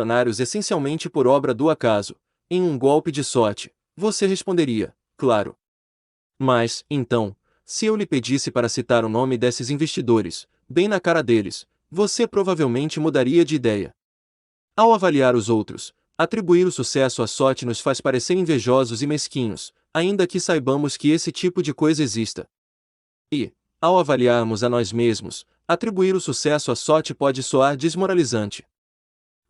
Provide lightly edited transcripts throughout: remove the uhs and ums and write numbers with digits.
milionários essencialmente por obra do acaso, em um golpe de sorte, você responderia, claro. Mas, então, se eu lhe pedisse para citar o nome desses investidores, bem na cara deles, você provavelmente mudaria de ideia. Ao avaliar os outros, atribuir o sucesso à sorte nos faz parecer invejosos e mesquinhos, ainda que saibamos que esse tipo de coisa exista. E, ao avaliarmos a nós mesmos, atribuir o sucesso à sorte pode soar desmoralizante.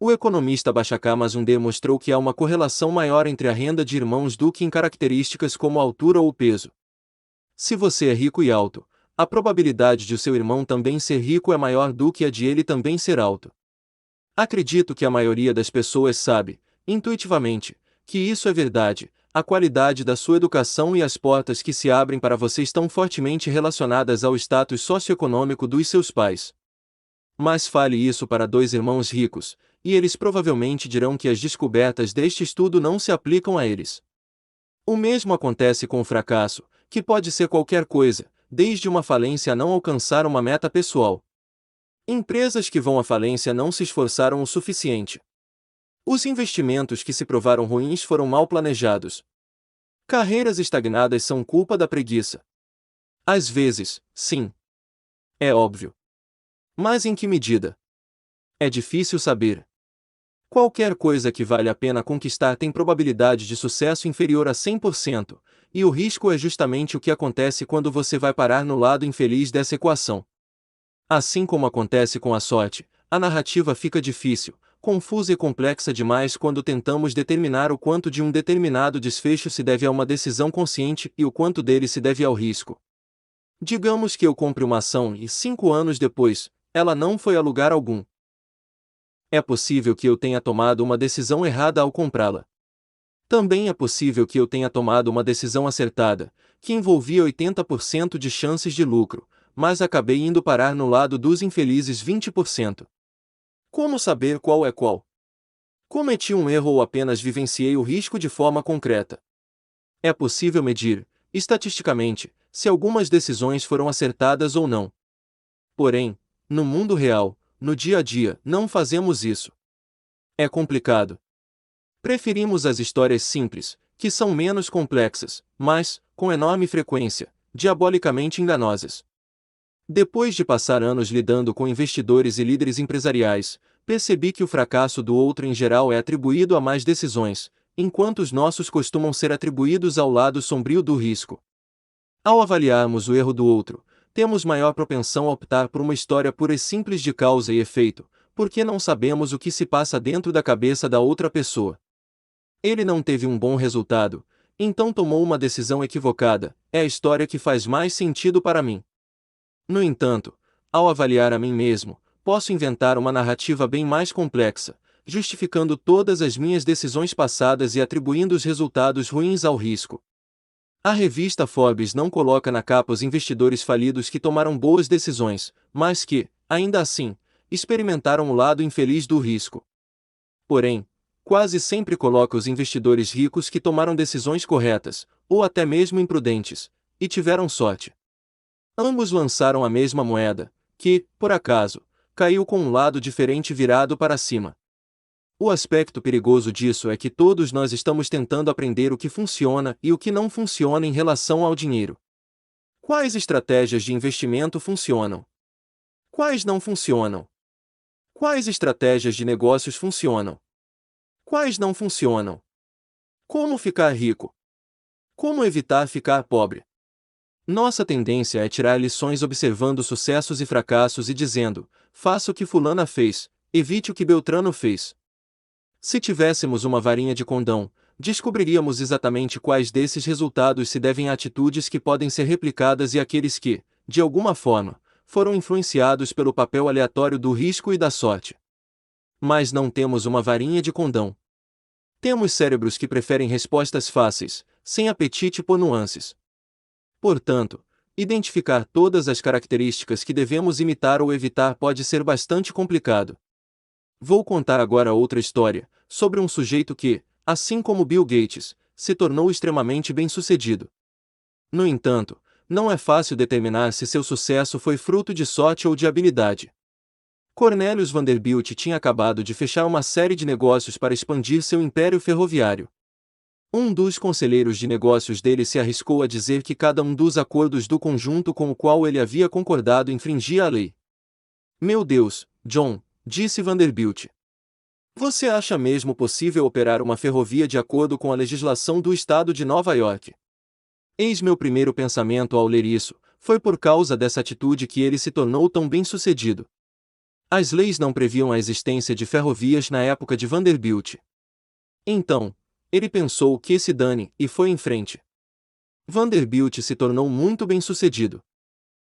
O economista Bashar Mazumdar mostrou que há uma correlação maior entre a renda de irmãos do que em características como a altura ou peso. Se você é rico e alto, a probabilidade de o seu irmão também ser rico é maior do que a de ele também ser alto. Acredito que a maioria das pessoas sabe, intuitivamente, que isso é verdade. A qualidade da sua educação e as portas que se abrem para você estão fortemente relacionadas ao status socioeconômico dos seus pais. Mas fale isso para dois irmãos ricos, e eles provavelmente dirão que as descobertas deste estudo não se aplicam a eles. O mesmo acontece com o fracasso, que pode ser qualquer coisa, desde uma falência a não alcançar uma meta pessoal. Empresas que vão à falência não se esforçaram o suficiente. Os investimentos que se provaram ruins foram mal planejados. Carreiras estagnadas são culpa da preguiça. Às vezes, sim. É óbvio. Mas em que medida? É difícil saber. Qualquer coisa que vale a pena conquistar tem probabilidade de sucesso inferior a 100%, e o risco é justamente o que acontece quando você vai parar no lado infeliz dessa equação. Assim como acontece com a sorte, a narrativa fica difícil, confusa e complexa demais quando tentamos determinar o quanto de um determinado desfecho se deve a uma decisão consciente e o quanto dele se deve ao risco. Digamos que eu compre uma ação e 5 anos depois, ela não foi a lugar algum. É possível que eu tenha tomado uma decisão errada ao comprá-la. Também é possível que eu tenha tomado uma decisão acertada, que envolvia 80% de chances de lucro, mas acabei indo parar no lado dos infelizes 20%. Como saber qual é qual? Cometi um erro ou apenas vivenciei o risco de forma concreta? É possível medir, estatisticamente, se algumas decisões foram acertadas ou não. Porém, no mundo real, no dia a dia, não fazemos isso. É complicado. Preferimos as histórias simples, que são menos complexas, mas, com enorme frequência, diabolicamente enganosas. Depois de passar anos lidando com investidores e líderes empresariais, percebi que o fracasso do outro em geral é atribuído a más decisões, enquanto os nossos costumam ser atribuídos ao lado sombrio do risco. Ao avaliarmos o erro do outro, temos maior propensão a optar por uma história pura e simples de causa e efeito, porque não sabemos o que se passa dentro da cabeça da outra pessoa. Ele não teve um bom resultado, então tomou uma decisão equivocada, é a história que faz mais sentido para mim. No entanto, ao avaliar a mim mesmo, posso inventar uma narrativa bem mais complexa, justificando todas as minhas decisões passadas e atribuindo os resultados ruins ao risco. A revista Forbes não coloca na capa os investidores falidos que tomaram boas decisões, mas que, ainda assim, experimentaram o lado infeliz do risco. Porém, quase sempre coloca os investidores ricos que tomaram decisões corretas, ou até mesmo imprudentes, e tiveram sorte. Ambos lançaram a mesma moeda, que, por acaso, caiu com um lado diferente virado para cima. O aspecto perigoso disso é que todos nós estamos tentando aprender o que funciona e o que não funciona em relação ao dinheiro. Quais estratégias de investimento funcionam? Quais não funcionam? Quais estratégias de negócios funcionam? Quais não funcionam? Como ficar rico? Como evitar ficar pobre? Nossa tendência é tirar lições observando sucessos e fracassos e dizendo, faça o que fulana fez, evite o que Beltrano fez. Se tivéssemos uma varinha de condão, descobriríamos exatamente quais desses resultados se devem a atitudes que podem ser replicadas e aqueles que, de alguma forma, foram influenciados pelo papel aleatório do risco e da sorte. Mas não temos uma varinha de condão. Temos cérebros que preferem respostas fáceis, sem apetite por nuances. Portanto, identificar todas as características que devemos imitar ou evitar pode ser bastante complicado. Vou contar agora outra história, sobre um sujeito que, assim como Bill Gates, se tornou extremamente bem-sucedido. No entanto, não é fácil determinar se seu sucesso foi fruto de sorte ou de habilidade. Cornelius Vanderbilt tinha acabado de fechar uma série de negócios para expandir seu império ferroviário. Um dos conselheiros de negócios dele se arriscou a dizer que cada um dos acordos do conjunto com o qual ele havia concordado infringia a lei. Meu Deus, John, disse Vanderbilt. Você acha mesmo possível operar uma ferrovia de acordo com a legislação do estado de Nova York? Eis meu primeiro pensamento ao ler isso, foi por causa dessa atitude que ele se tornou tão bem-sucedido. As leis não previam a existência de ferrovias na época de Vanderbilt. Então, ele pensou que se dane, e foi em frente. Vanderbilt se tornou muito bem-sucedido.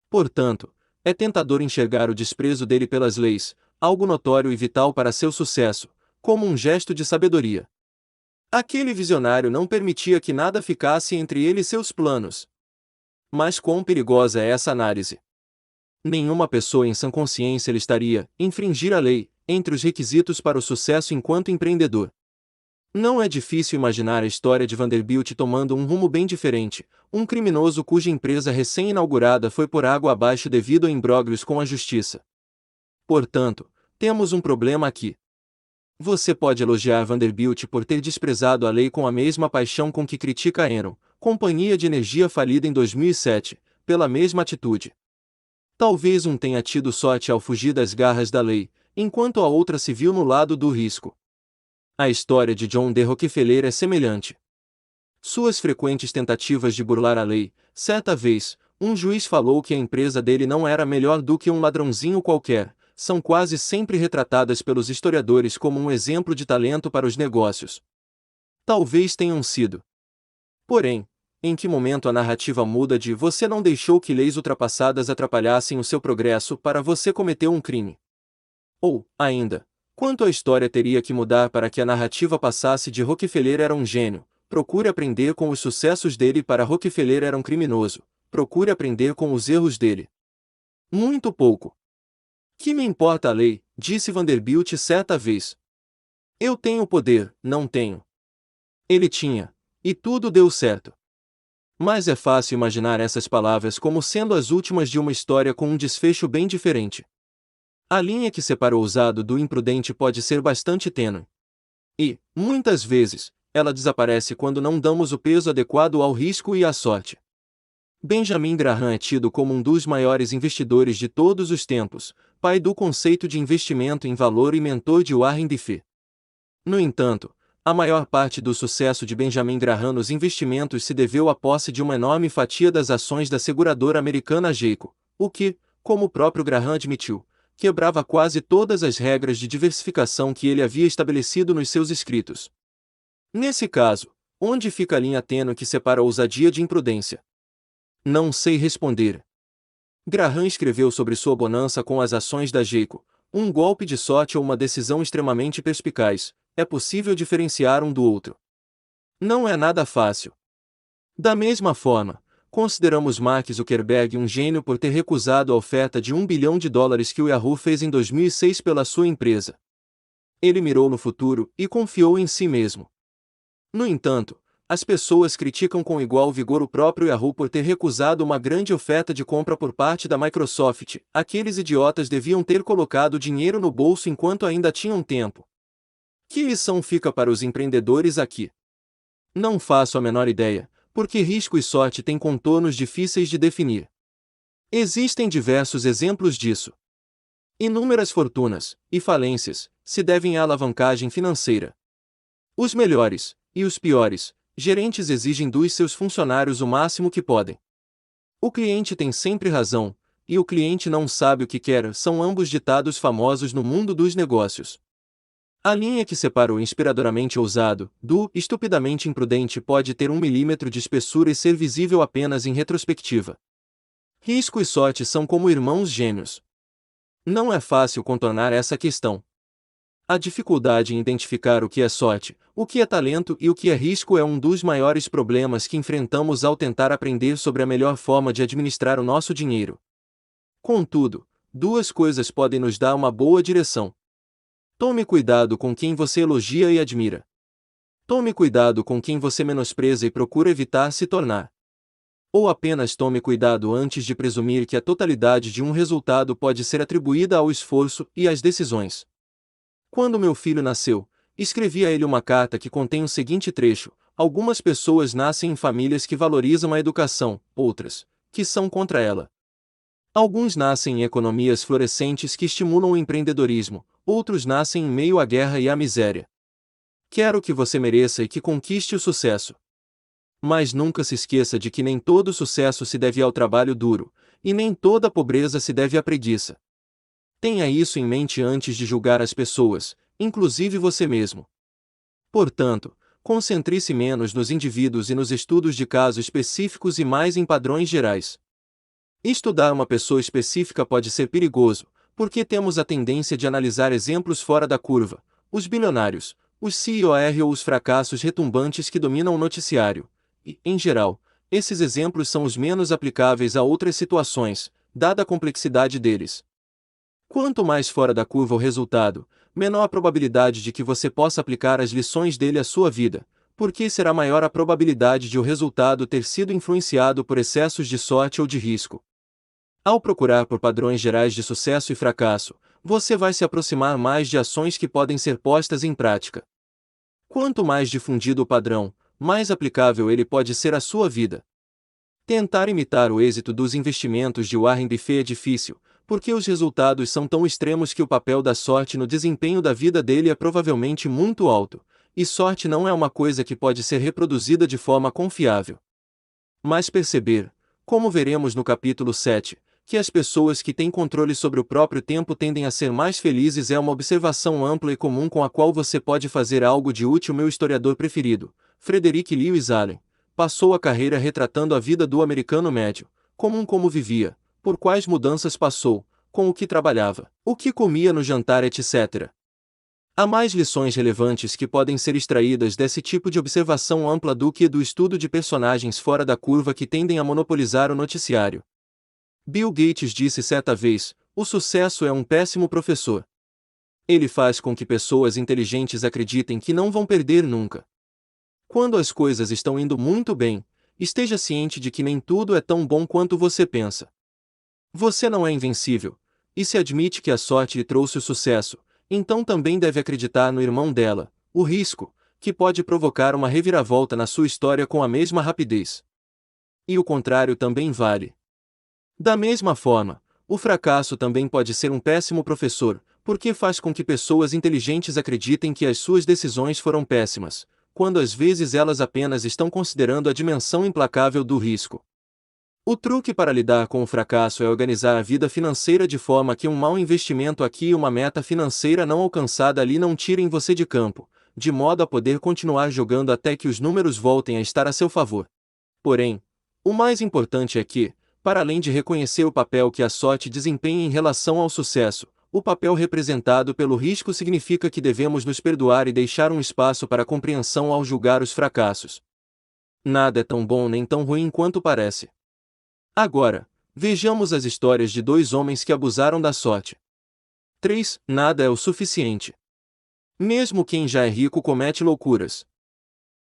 Portanto, é tentador enxergar o desprezo dele pelas leis, algo notório e vital para seu sucesso, como um gesto de sabedoria. Aquele visionário não permitia que nada ficasse entre ele e seus planos. Mas quão perigosa é essa análise? Nenhuma pessoa em sã consciência lhe estaria, infringir a lei, entre os requisitos para o sucesso enquanto empreendedor. Não é difícil imaginar a história de Vanderbilt tomando um rumo bem diferente, um criminoso cuja empresa recém-inaugurada foi por água abaixo devido a imbróglios com a justiça. Portanto, temos um problema aqui. Você pode elogiar Vanderbilt por ter desprezado a lei com a mesma paixão com que critica a Enron, companhia de energia falida em 2007, pela mesma atitude. Talvez um tenha tido sorte ao fugir das garras da lei, enquanto a outra se viu no lado do risco. A história de John D. Rockefeller é semelhante. Suas frequentes tentativas de burlar a lei, certa vez, um juiz falou que a empresa dele não era melhor do que um ladrãozinho qualquer, são quase sempre retratadas pelos historiadores como um exemplo de talento para os negócios. Talvez tenham sido. Porém, em que momento a narrativa muda de você não deixou que leis ultrapassadas atrapalhassem o seu progresso para você cometer um crime? Ou, ainda, quanto a história teria que mudar para que a narrativa passasse de Rockefeller era um gênio, procure aprender com os sucessos dele para Rockefeller era um criminoso, procure aprender com os erros dele? Muito pouco. Que me importa a lei, disse Vanderbilt certa vez. Eu tenho poder, não tenho. Ele tinha, e tudo deu certo. Mas é fácil imaginar essas palavras como sendo as últimas de uma história com um desfecho bem diferente. A linha que separa o ousado do imprudente pode ser bastante tênue. E, muitas vezes, ela desaparece quando não damos o peso adequado ao risco e à sorte. Benjamin Graham é tido como um dos maiores investidores de todos os tempos, pai do conceito de investimento em valor e mentor de Warren Buffett. No entanto, a maior parte do sucesso de Benjamin Graham nos investimentos se deveu à posse de uma enorme fatia das ações da seguradora americana Geico, o que, como o próprio Graham admitiu, quebrava quase todas as regras de diversificação que ele havia estabelecido nos seus escritos. Nesse caso, onde fica a linha tênue que separa a ousadia de imprudência? Não sei responder. Graham escreveu sobre sua bonança com as ações da Geico, um golpe de sorte ou uma decisão extremamente perspicaz. É possível diferenciar um do outro. Não é nada fácil. Da mesma forma, consideramos Mark Zuckerberg um gênio por ter recusado a oferta de $1 bilhão que o Yahoo fez em 2006 pela sua empresa. Ele mirou no futuro e confiou em si mesmo. No entanto, as pessoas criticam com igual vigor o próprio Yahoo por ter recusado uma grande oferta de compra por parte da Microsoft. Aqueles idiotas deviam ter colocado dinheiro no bolso enquanto ainda tinham tempo. Que lição fica para os empreendedores aqui? Não faço a menor ideia, porque risco e sorte têm contornos difíceis de definir. Existem diversos exemplos disso. Inúmeras fortunas e falências se devem à alavancagem financeira. Os melhores, e os piores, gerentes exigem dos seus funcionários o máximo que podem. O cliente tem sempre razão, e o cliente não sabe o que quer, são ambos ditados famosos no mundo dos negócios. A linha que separa o inspiradoramente ousado do estupidamente imprudente pode ter 1 milímetro de espessura e ser visível apenas em retrospectiva. Risco e sorte são como irmãos gêmeos. Não é fácil contornar essa questão. A dificuldade em identificar o que é sorte, o que é talento e o que é risco é um dos maiores problemas que enfrentamos ao tentar aprender sobre a melhor forma de administrar o nosso dinheiro. Contudo, duas coisas podem nos dar uma boa direção. Tome cuidado com quem você elogia e admira. Tome cuidado com quem você menospreza e procura evitar se tornar. Ou apenas tome cuidado antes de presumir que a totalidade de um resultado pode ser atribuída ao esforço e às decisões. Quando meu filho nasceu, escrevi a ele uma carta que contém o seguinte trecho: algumas pessoas nascem em famílias que valorizam a educação, outras, que são contra ela. Alguns nascem em economias florescentes que estimulam o empreendedorismo, outros nascem em meio à guerra e à miséria. Quero que você mereça e que conquiste o sucesso. Mas nunca se esqueça de que nem todo sucesso se deve ao trabalho duro, e nem toda pobreza se deve à preguiça. Tenha isso em mente antes de julgar as pessoas, inclusive você mesmo. Portanto, concentre-se menos nos indivíduos e nos estudos de casos específicos e mais em padrões gerais. Estudar uma pessoa específica pode ser perigoso, porque temos a tendência de analisar exemplos fora da curva, os bilionários, os CEOs ou os fracassos retumbantes que dominam o noticiário. E, em geral, esses exemplos são os menos aplicáveis a outras situações, dada a complexidade deles. Quanto mais fora da curva o resultado, menor a probabilidade de que você possa aplicar as lições dele à sua vida, porque será maior a probabilidade de o resultado ter sido influenciado por excessos de sorte ou de risco. Ao procurar por padrões gerais de sucesso e fracasso, você vai se aproximar mais de ações que podem ser postas em prática. Quanto mais difundido o padrão, mais aplicável ele pode ser à sua vida. Tentar imitar o êxito dos investimentos de Warren Buffett é difícil, porque os resultados são tão extremos que o papel da sorte no desempenho da vida dele é provavelmente muito alto, e sorte não é uma coisa que pode ser reproduzida de forma confiável. Mas perceber, como veremos no capítulo 7, que as pessoas que têm controle sobre o próprio tempo tendem a ser mais felizes é uma observação ampla e comum com a qual você pode fazer algo de útil. Meu historiador preferido, Frederick Lewis Allen, passou a carreira retratando a vida do americano médio, como vivia, por quais mudanças passou, com o que trabalhava, o que comia no jantar, etc. Há mais lições relevantes que podem ser extraídas desse tipo de observação ampla do que do estudo de personagens fora da curva que tendem a monopolizar o noticiário. Bill Gates disse certa vez: o sucesso é um péssimo professor. Ele faz com que pessoas inteligentes acreditem que não vão perder nunca. Quando as coisas estão indo muito bem, esteja ciente de que nem tudo é tão bom quanto você pensa. Você não é invencível, e se admite que a sorte lhe trouxe o sucesso, então também deve acreditar no irmão dela, o risco, que pode provocar uma reviravolta na sua história com a mesma rapidez. E o contrário também vale. Da mesma forma, o fracasso também pode ser um péssimo professor, porque faz com que pessoas inteligentes acreditem que as suas decisões foram péssimas, quando às vezes elas apenas estão considerando a dimensão implacável do risco. O truque para lidar com o fracasso é organizar a vida financeira de forma que um mau investimento aqui e uma meta financeira não alcançada ali não tirem você de campo, de modo a poder continuar jogando até que os números voltem a estar a seu favor. Porém, o mais importante é que, para além de reconhecer o papel que a sorte desempenha em relação ao sucesso, o papel representado pelo risco significa que devemos nos perdoar e deixar um espaço para a compreensão ao julgar os fracassos. Nada é tão bom nem tão ruim quanto parece. Agora, vejamos as histórias de dois homens que abusaram da sorte. 3. Nada é o suficiente. Mesmo quem já é rico comete loucuras.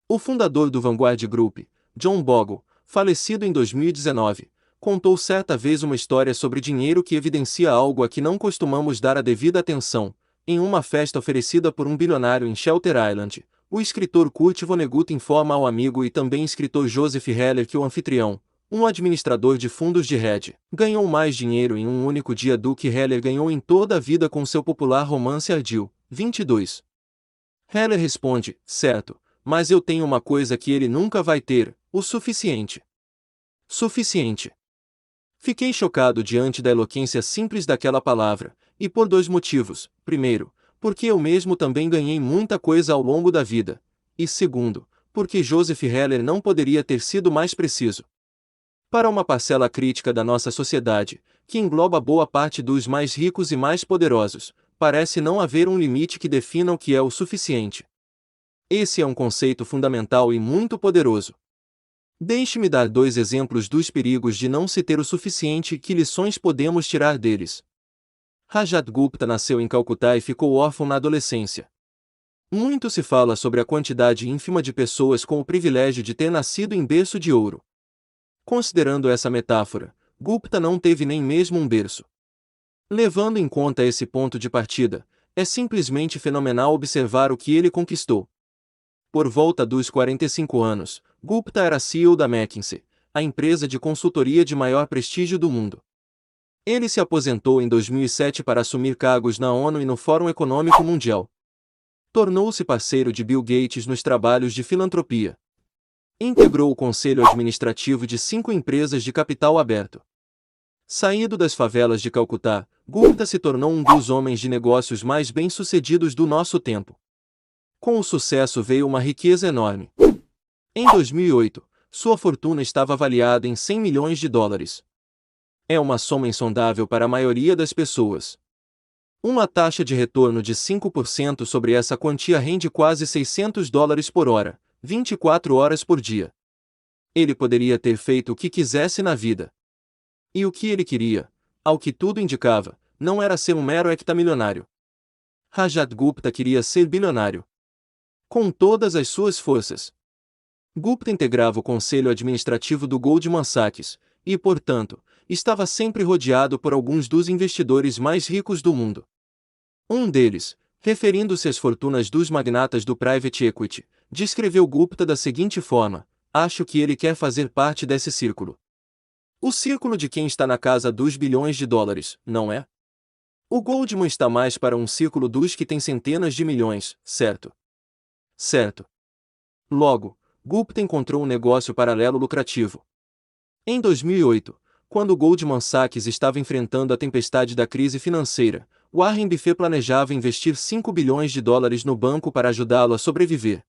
O fundador do Vanguard Group, John Bogle, falecido em 2019, contou certa vez uma história sobre dinheiro que evidencia algo a que não costumamos dar a devida atenção. Em uma festa oferecida por um bilionário em Shelter Island, o escritor Kurt Vonnegut informa ao amigo e também escritor Joseph Heller que o anfitrião, um administrador de fundos de hedge, ganhou mais dinheiro em um único dia do que Heller ganhou em toda a vida com seu popular romance Ardil, 22. Heller responde: certo, mas eu tenho uma coisa que ele nunca vai ter, o suficiente. Suficiente. Fiquei chocado diante da eloquência simples daquela palavra, e por dois motivos. Primeiro, porque eu mesmo também ganhei muita coisa ao longo da vida. E segundo, porque Joseph Heller não poderia ter sido mais preciso. Para uma parcela crítica da nossa sociedade, que engloba boa parte dos mais ricos e mais poderosos, parece não haver um limite que defina o que é o suficiente. Esse é um conceito fundamental e muito poderoso. Deixe-me dar dois exemplos dos perigos de não se ter o suficiente e que lições podemos tirar deles. Rajat Gupta nasceu em Calcutá e ficou órfão na adolescência. Muito se fala sobre a quantidade ínfima de pessoas com o privilégio de ter nascido em berço de ouro. Considerando essa metáfora, Gupta não teve nem mesmo um berço. Levando em conta esse ponto de partida, é simplesmente fenomenal observar o que ele conquistou. Por volta dos 45 anos, Gupta era CEO da McKinsey, a empresa de consultoria de maior prestígio do mundo. Ele se aposentou em 2007 para assumir cargos na ONU e no Fórum Econômico Mundial. Tornou-se parceiro de Bill Gates nos trabalhos de filantropia. Integrou o conselho administrativo de 5 empresas de capital aberto. Saído das favelas de Calcutá, Gupta se tornou um dos homens de negócios mais bem-sucedidos do nosso tempo. Com o sucesso veio uma riqueza enorme. Em 2008, sua fortuna estava avaliada em 100 milhões de dólares. É uma soma insondável para a maioria das pessoas. Uma taxa de retorno de 5% sobre essa quantia rende quase 600 dólares por hora, 24 horas por dia. Ele poderia ter feito o que quisesse na vida. E o que ele queria, ao que tudo indicava, não era ser um mero hectamilionário. Rajat Gupta queria ser bilionário. Com todas as suas forças. Gupta integrava o conselho administrativo do Goldman Sachs, e, portanto, estava sempre rodeado por alguns dos investidores mais ricos do mundo. Um deles, referindo-se às fortunas dos magnatas do private equity, descreveu Gupta da seguinte forma: acho que ele quer fazer parte desse círculo. O círculo de quem está na casa dos bilhões de dólares, não é? O Goldman está mais para um círculo dos que tem centenas de milhões, certo? Certo. Logo, Gupta encontrou um negócio paralelo lucrativo. Em 2008, quando o Goldman Sachs estava enfrentando a tempestade da crise financeira, Warren Buffett planejava investir 5 bilhões de dólares no banco para ajudá-lo a sobreviver.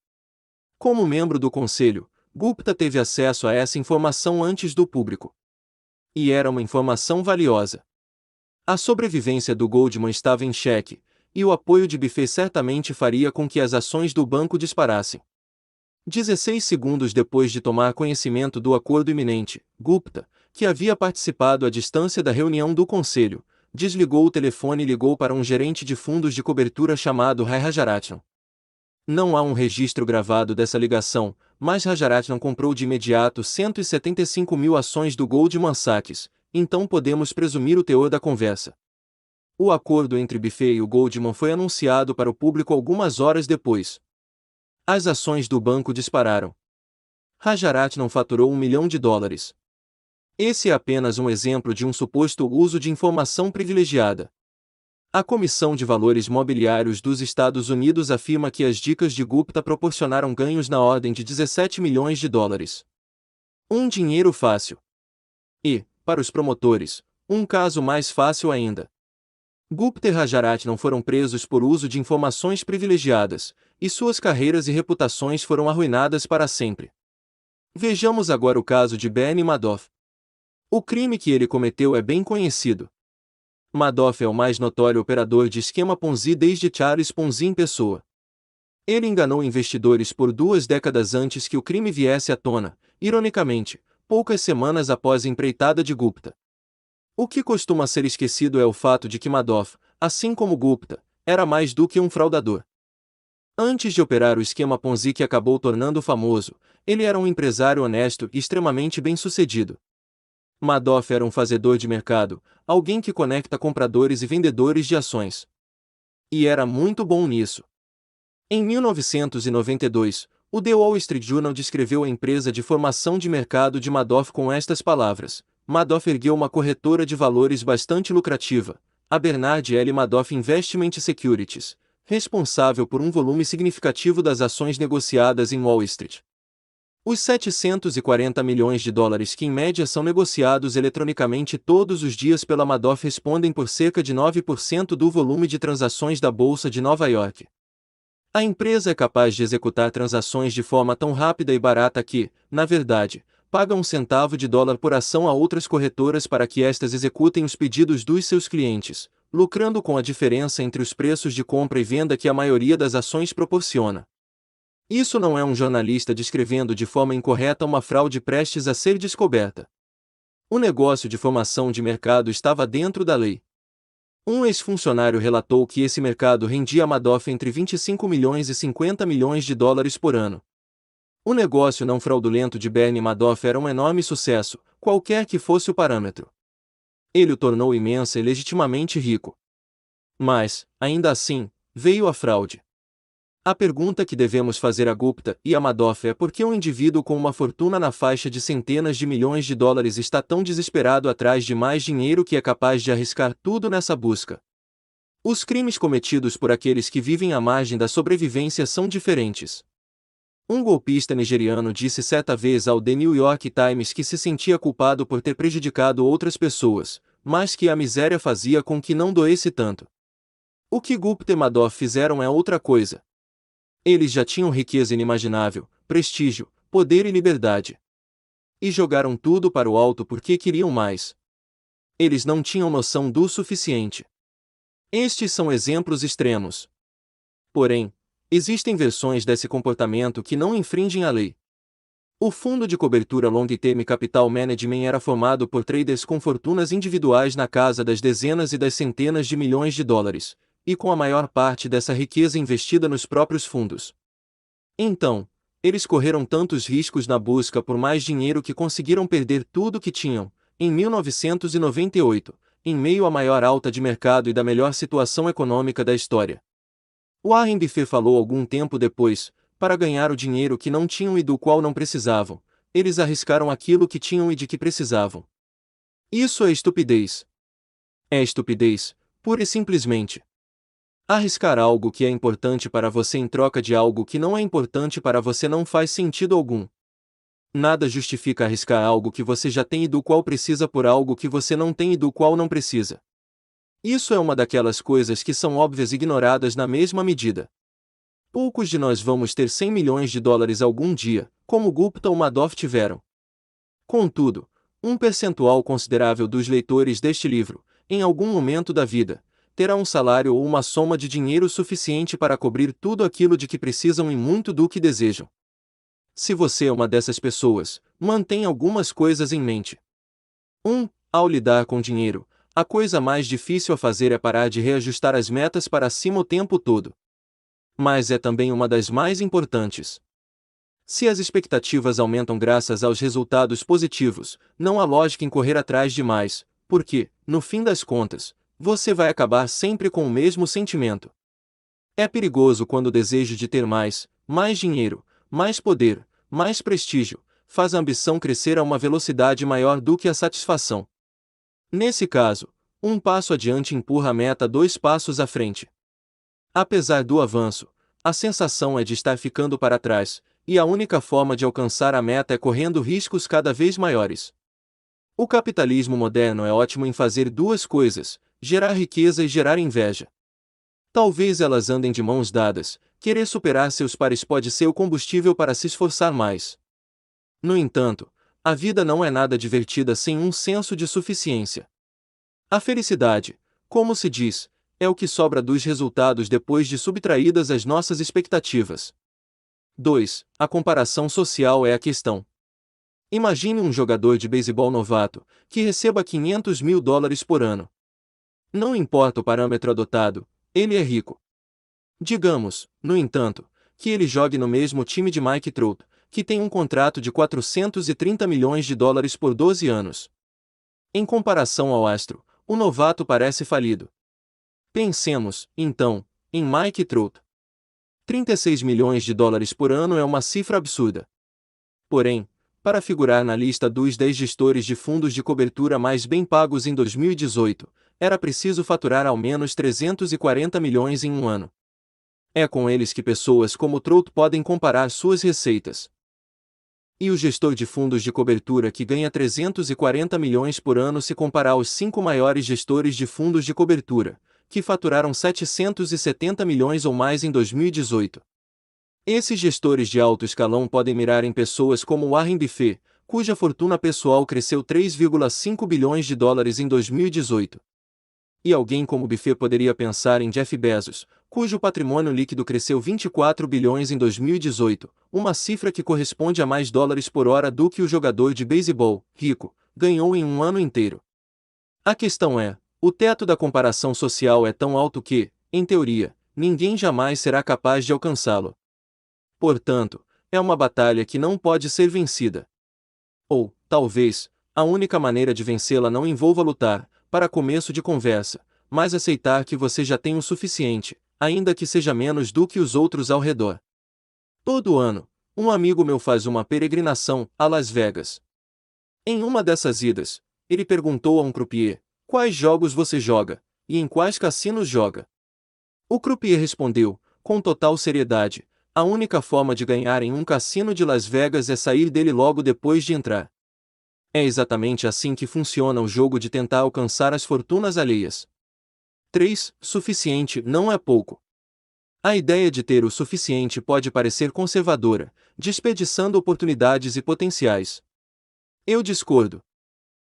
Como membro do conselho, Gupta teve acesso a essa informação antes do público. E era uma informação valiosa. A sobrevivência do Goldman estava em xeque, e o apoio de Buffett certamente faria com que as ações do banco disparassem. 16 segundos depois de tomar conhecimento do acordo iminente, Gupta, que havia participado à distância da reunião do conselho, desligou o telefone e ligou para um gerente de fundos de cobertura chamado Ray Rajaratnam. Não há um registro gravado dessa ligação, mas Rajaratnam comprou de imediato 175 mil ações do Goldman Sachs, então podemos presumir o teor da conversa. O acordo entre Buffett e o Goldman foi anunciado para o público algumas horas depois. As ações do banco dispararam. Rajaratnam faturou $1 milhão. Esse é apenas um exemplo de um suposto uso de informação privilegiada. A Comissão de Valores Mobiliários dos Estados Unidos afirma que as dicas de Gupta proporcionaram ganhos na ordem de $17 milhões. Um dinheiro fácil. E, para os promotores, um caso mais fácil ainda. Gupta e Rajaratnam foram presos por uso de informações privilegiadas, e suas carreiras e reputações foram arruinadas para sempre. Vejamos agora o caso de Bernie Madoff. O crime que ele cometeu é bem conhecido. Madoff é o mais notório operador de esquema Ponzi desde Charles Ponzi em pessoa. Ele enganou investidores por 2 décadas antes que o crime viesse à tona, ironicamente, poucas semanas após a empreitada de Gupta. O que costuma ser esquecido é o fato de que Madoff, assim como Gupta, era mais do que um fraudador. Antes de operar o esquema Ponzi que acabou tornando famoso, ele era um empresário honesto e extremamente bem-sucedido. Madoff era um fazedor de mercado, alguém que conecta compradores e vendedores de ações. E era muito bom nisso. Em 1992, o The Wall Street Journal descreveu a empresa de formação de mercado de Madoff com estas palavras: Madoff ergueu uma corretora de valores bastante lucrativa, a Bernard L. Madoff Investment Securities, responsável por um volume significativo das ações negociadas em Wall Street. Os $740 milhões que em média são negociados eletronicamente todos os dias pela Madoff respondem por cerca de 9% do volume de transações da Bolsa de Nova York. A empresa é capaz de executar transações de forma tão rápida e barata que, na verdade, paga $0,01 por ação a outras corretoras para que estas executem os pedidos dos seus clientes, lucrando com a diferença entre os preços de compra e venda que a maioria das ações proporciona. Isso não é um jornalista descrevendo de forma incorreta uma fraude prestes a ser descoberta. O negócio de formação de mercado estava dentro da lei. Um ex-funcionário relatou que esse mercado rendia a Madoff entre 25 milhões e $50 milhões por ano. O negócio não fraudulento de Bernie Madoff era um enorme sucesso, qualquer que fosse o parâmetro. Ele o tornou imensa e legitimamente rico. Mas, ainda assim, veio a fraude. A pergunta que devemos fazer a Gupta e a Madoff é por que um indivíduo com uma fortuna na faixa de centenas de milhões de dólares está tão desesperado atrás de mais dinheiro que é capaz de arriscar tudo nessa busca. Os crimes cometidos por aqueles que vivem à margem da sobrevivência são diferentes. Um golpista nigeriano disse certa vez ao The New York Times que se sentia culpado por ter prejudicado outras pessoas, mas que a miséria fazia com que não doesse tanto. O que Gupta e Madoff fizeram é outra coisa. Eles já tinham riqueza inimaginável, prestígio, poder e liberdade. E jogaram tudo para o alto porque queriam mais. Eles não tinham noção do suficiente. Estes são exemplos extremos. Porém, existem versões desse comportamento que não infringem a lei. O fundo de cobertura Long Term Capital Management era formado por traders com fortunas individuais na casa das dezenas e das centenas de milhões de dólares, e com a maior parte dessa riqueza investida nos próprios fundos. Então, eles correram tantos riscos na busca por mais dinheiro que conseguiram perder tudo o que tinham, em 1998, em meio à maior alta de mercado e da melhor situação econômica da história. Warren Buffett falou algum tempo depois: para ganhar o dinheiro que não tinham e do qual não precisavam, eles arriscaram aquilo que tinham e de que precisavam. Isso é estupidez. É estupidez, pura e simplesmente. Arriscar algo que é importante para você em troca de algo que não é importante para você não faz sentido algum. Nada justifica arriscar algo que você já tem e do qual precisa por algo que você não tem e do qual não precisa. Isso é uma daquelas coisas que são óbvias e ignoradas na mesma medida. Poucos de nós vamos ter 100 milhões de dólares algum dia, como Gupta ou Madoff tiveram. Contudo, um percentual considerável dos leitores deste livro, em algum momento da vida, terá um salário ou uma soma de dinheiro suficiente para cobrir tudo aquilo de que precisam e muito do que desejam. Se você é uma dessas pessoas, mantenha algumas coisas em mente. 1. Ao lidar com dinheiro, a coisa mais difícil a fazer é parar de reajustar as metas para cima o tempo todo. Mas é também uma das mais importantes. Se as expectativas aumentam graças aos resultados positivos, não há lógica em correr atrás de mais, porque, no fim das contas, você vai acabar sempre com o mesmo sentimento. É perigoso quando o desejo de ter mais dinheiro, mais poder, mais prestígio, faz a ambição crescer a uma velocidade maior do que a satisfação. Nesse caso, um passo adiante empurra a meta 2 passos à frente. Apesar do avanço, a sensação é de estar ficando para trás, e a única forma de alcançar a meta é correndo riscos cada vez maiores. O capitalismo moderno é ótimo em fazer duas coisas: gerar riqueza e gerar inveja. Talvez elas andem de mãos dadas. Querer superar seus pares pode ser o combustível para se esforçar mais. No entanto, a vida não é nada divertida sem um senso de suficiência. A felicidade, como se diz, é o que sobra dos resultados depois de subtraídas as nossas expectativas. 2. A comparação social é a questão. Imagine um jogador de beisebol novato, que receba 500 mil dólares por ano. Não importa o parâmetro adotado, ele é rico. Digamos, no entanto, que ele jogue no mesmo time de Mike Trout, que tem um contrato de 430 milhões de dólares por 12 anos. Em comparação ao astro, o novato parece falido. Pensemos, então, em Mike Trout. 36 milhões de dólares por ano é uma cifra absurda. Porém, para figurar na lista dos 10 gestores de fundos de cobertura mais bem pagos em 2018, era preciso faturar ao menos 340 milhões em um ano. É com eles que pessoas como Trout podem comparar suas receitas. E o gestor de fundos de cobertura que ganha 340 milhões por ano se comparar aos 5 maiores gestores de fundos de cobertura, que faturaram 770 milhões ou mais em 2018. Esses gestores de alto escalão podem mirar em pessoas como Warren Buffett, cuja fortuna pessoal cresceu 3,5 bilhões de dólares em 2018. E alguém como Buffett poderia pensar em Jeff Bezos, cujo patrimônio líquido cresceu 24 bilhões em 2018, uma cifra que corresponde a mais dólares por hora do que o jogador de beisebol, rico, ganhou em um ano inteiro. A questão é, o teto da comparação social é tão alto que, em teoria, ninguém jamais será capaz de alcançá-lo. Portanto, É uma batalha que não pode ser vencida. Ou, talvez, a única maneira de vencê-la não envolva lutar, para começo de conversa, mas aceitar que você já tem o suficiente, ainda que seja menos do que os outros ao redor. Todo ano, um amigo meu faz uma peregrinação a Las Vegas. Em uma dessas idas, ele perguntou a um croupier: quais jogos você joga, e em quais cassinos joga? O croupier respondeu, com total seriedade: a única forma de ganhar em um cassino de Las Vegas é sair dele logo depois de entrar. É exatamente assim que funciona o jogo de tentar alcançar as fortunas alheias. 3. Suficiente não é pouco. A ideia de ter o suficiente pode parecer conservadora, desperdiçando oportunidades e potenciais. Eu discordo.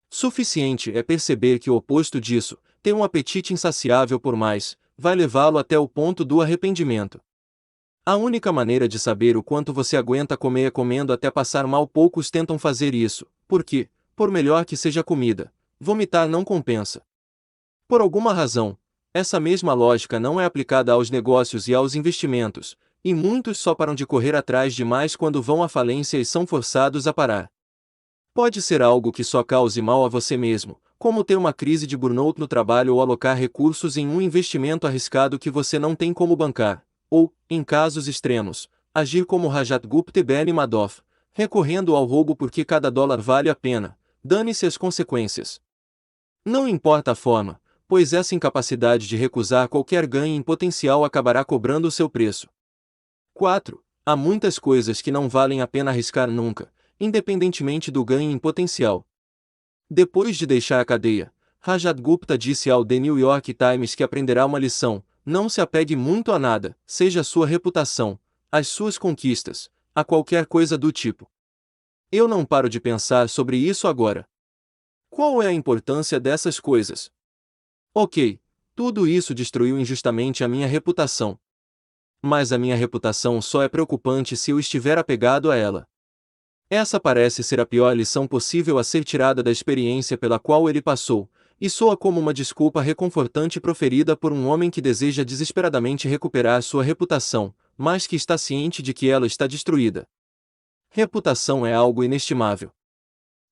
Suficiente é perceber que o oposto disso, ter um apetite insaciável por mais, vai levá-lo até o ponto do arrependimento. A única maneira de saber o quanto você aguenta comer é comendo até passar mal. Poucos tentam fazer isso, porque, por melhor que seja a comida, vomitar não compensa. Por alguma razão, essa mesma lógica não é aplicada aos negócios e aos investimentos, e muitos só param de correr atrás de mais quando vão à falência e são forçados a parar. Pode ser algo que só cause mal a você mesmo, como ter uma crise de burnout no trabalho ou alocar recursos em um investimento arriscado que você não tem como bancar, ou, em casos extremos, agir como Rajat Gupta e Bernie Madoff, recorrendo ao roubo porque cada dólar vale a pena, dane-se as consequências. Não importa a forma, pois essa incapacidade de recusar qualquer ganho em potencial acabará cobrando o seu preço. 4. Há muitas coisas que não valem a pena arriscar nunca, independentemente do ganho em potencial. Depois de deixar a cadeia, Rajat Gupta disse ao The New York Times que aprenderá uma lição: não se apegue muito a nada, seja a sua reputação, as suas conquistas, a qualquer coisa do tipo. Eu não paro de pensar sobre isso agora. Qual é a importância dessas coisas? Ok, tudo isso destruiu injustamente a minha reputação. Mas a minha reputação só é preocupante se eu estiver apegado a ela. Essa parece ser a pior lição possível a ser tirada da experiência pela qual ele passou, e soa como uma desculpa reconfortante proferida por um homem que deseja desesperadamente recuperar sua reputação, mas que está ciente de que ela está destruída. Reputação é algo inestimável.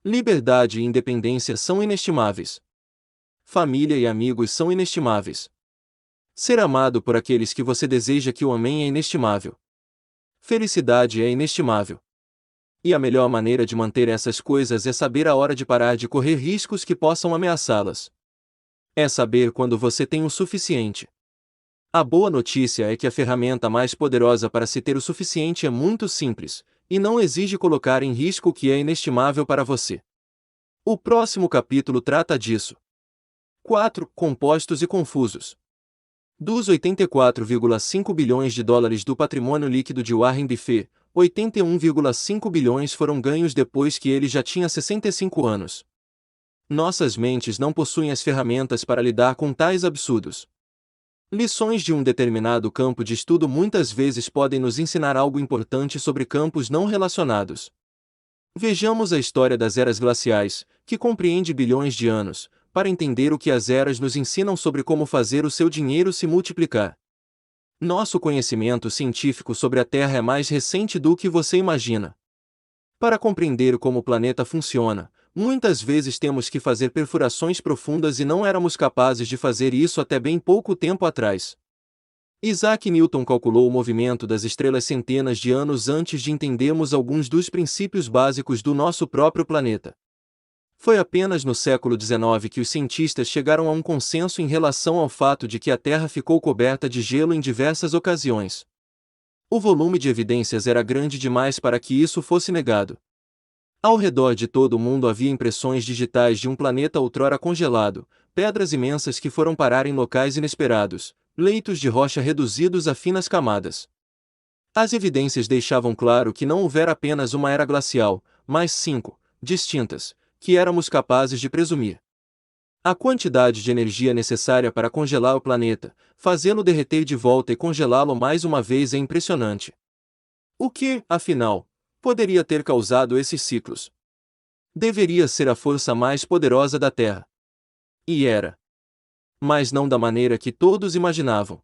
Liberdade e independência são inestimáveis. Família e amigos são inestimáveis. Ser amado por aqueles que você deseja que o amem é inestimável. Felicidade é inestimável. E a melhor maneira de manter essas coisas é saber a hora de parar de correr riscos que possam ameaçá-las. É saber quando você tem o suficiente. A boa notícia é que a ferramenta mais poderosa para se ter o suficiente é muito simples, e não exige colocar em risco o que é inestimável para você. O próximo capítulo trata disso. 4. Compostos e confusos. Dos 84,5 bilhões de dólares do patrimônio líquido de Warren Buffett, 81,5 bilhões foram ganhos depois que ele já tinha 65 anos. Nossas mentes não possuem as ferramentas para lidar com tais absurdos. Lições de um determinado campo de estudo muitas vezes podem nos ensinar algo importante sobre campos não relacionados. Vejamos a história das eras glaciais, que compreende bilhões de anos, para entender o que as eras nos ensinam sobre como fazer o seu dinheiro se multiplicar. Nosso conhecimento científico sobre a Terra é mais recente do que você imagina. Para compreender como o planeta funciona, muitas vezes temos que fazer perfurações profundas e não éramos capazes de fazer isso até bem pouco tempo atrás. Isaac Newton calculou o movimento das estrelas centenas de anos antes de entendermos alguns dos princípios básicos do nosso próprio planeta. Foi apenas no século XIX que os cientistas chegaram a um consenso em relação ao fato de que a Terra ficou coberta de gelo em diversas ocasiões. O volume de evidências era grande demais para que isso fosse negado. Ao redor de todo o mundo havia impressões digitais de um planeta outrora congelado, pedras imensas que foram parar em locais inesperados, leitos de rocha reduzidos a finas camadas. As evidências deixavam claro que não houvera apenas uma era glacial, mas 5, distintas, que éramos capazes de presumir. A quantidade de energia necessária para congelar o planeta, fazê-lo derreter de volta e congelá-lo mais uma vez é impressionante. O que, afinal, poderia ter causado esses ciclos? Deveria ser a força mais poderosa da Terra. E era. Mas não da maneira que todos imaginavam.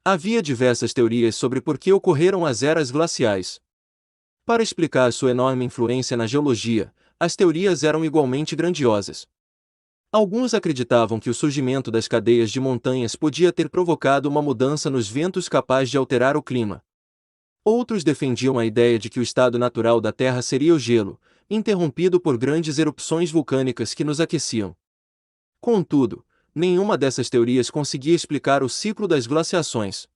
Havia diversas teorias sobre por que ocorreram as eras glaciais. Para explicar sua enorme influência na geologia, as teorias eram igualmente grandiosas. Alguns acreditavam que o surgimento das cadeias de montanhas podia ter provocado uma mudança nos ventos capaz de alterar o clima. Outros defendiam a ideia de que o estado natural da Terra seria o gelo, interrompido por grandes erupções vulcânicas que nos aqueciam. Contudo, nenhuma dessas teorias conseguia explicar o ciclo das glaciações.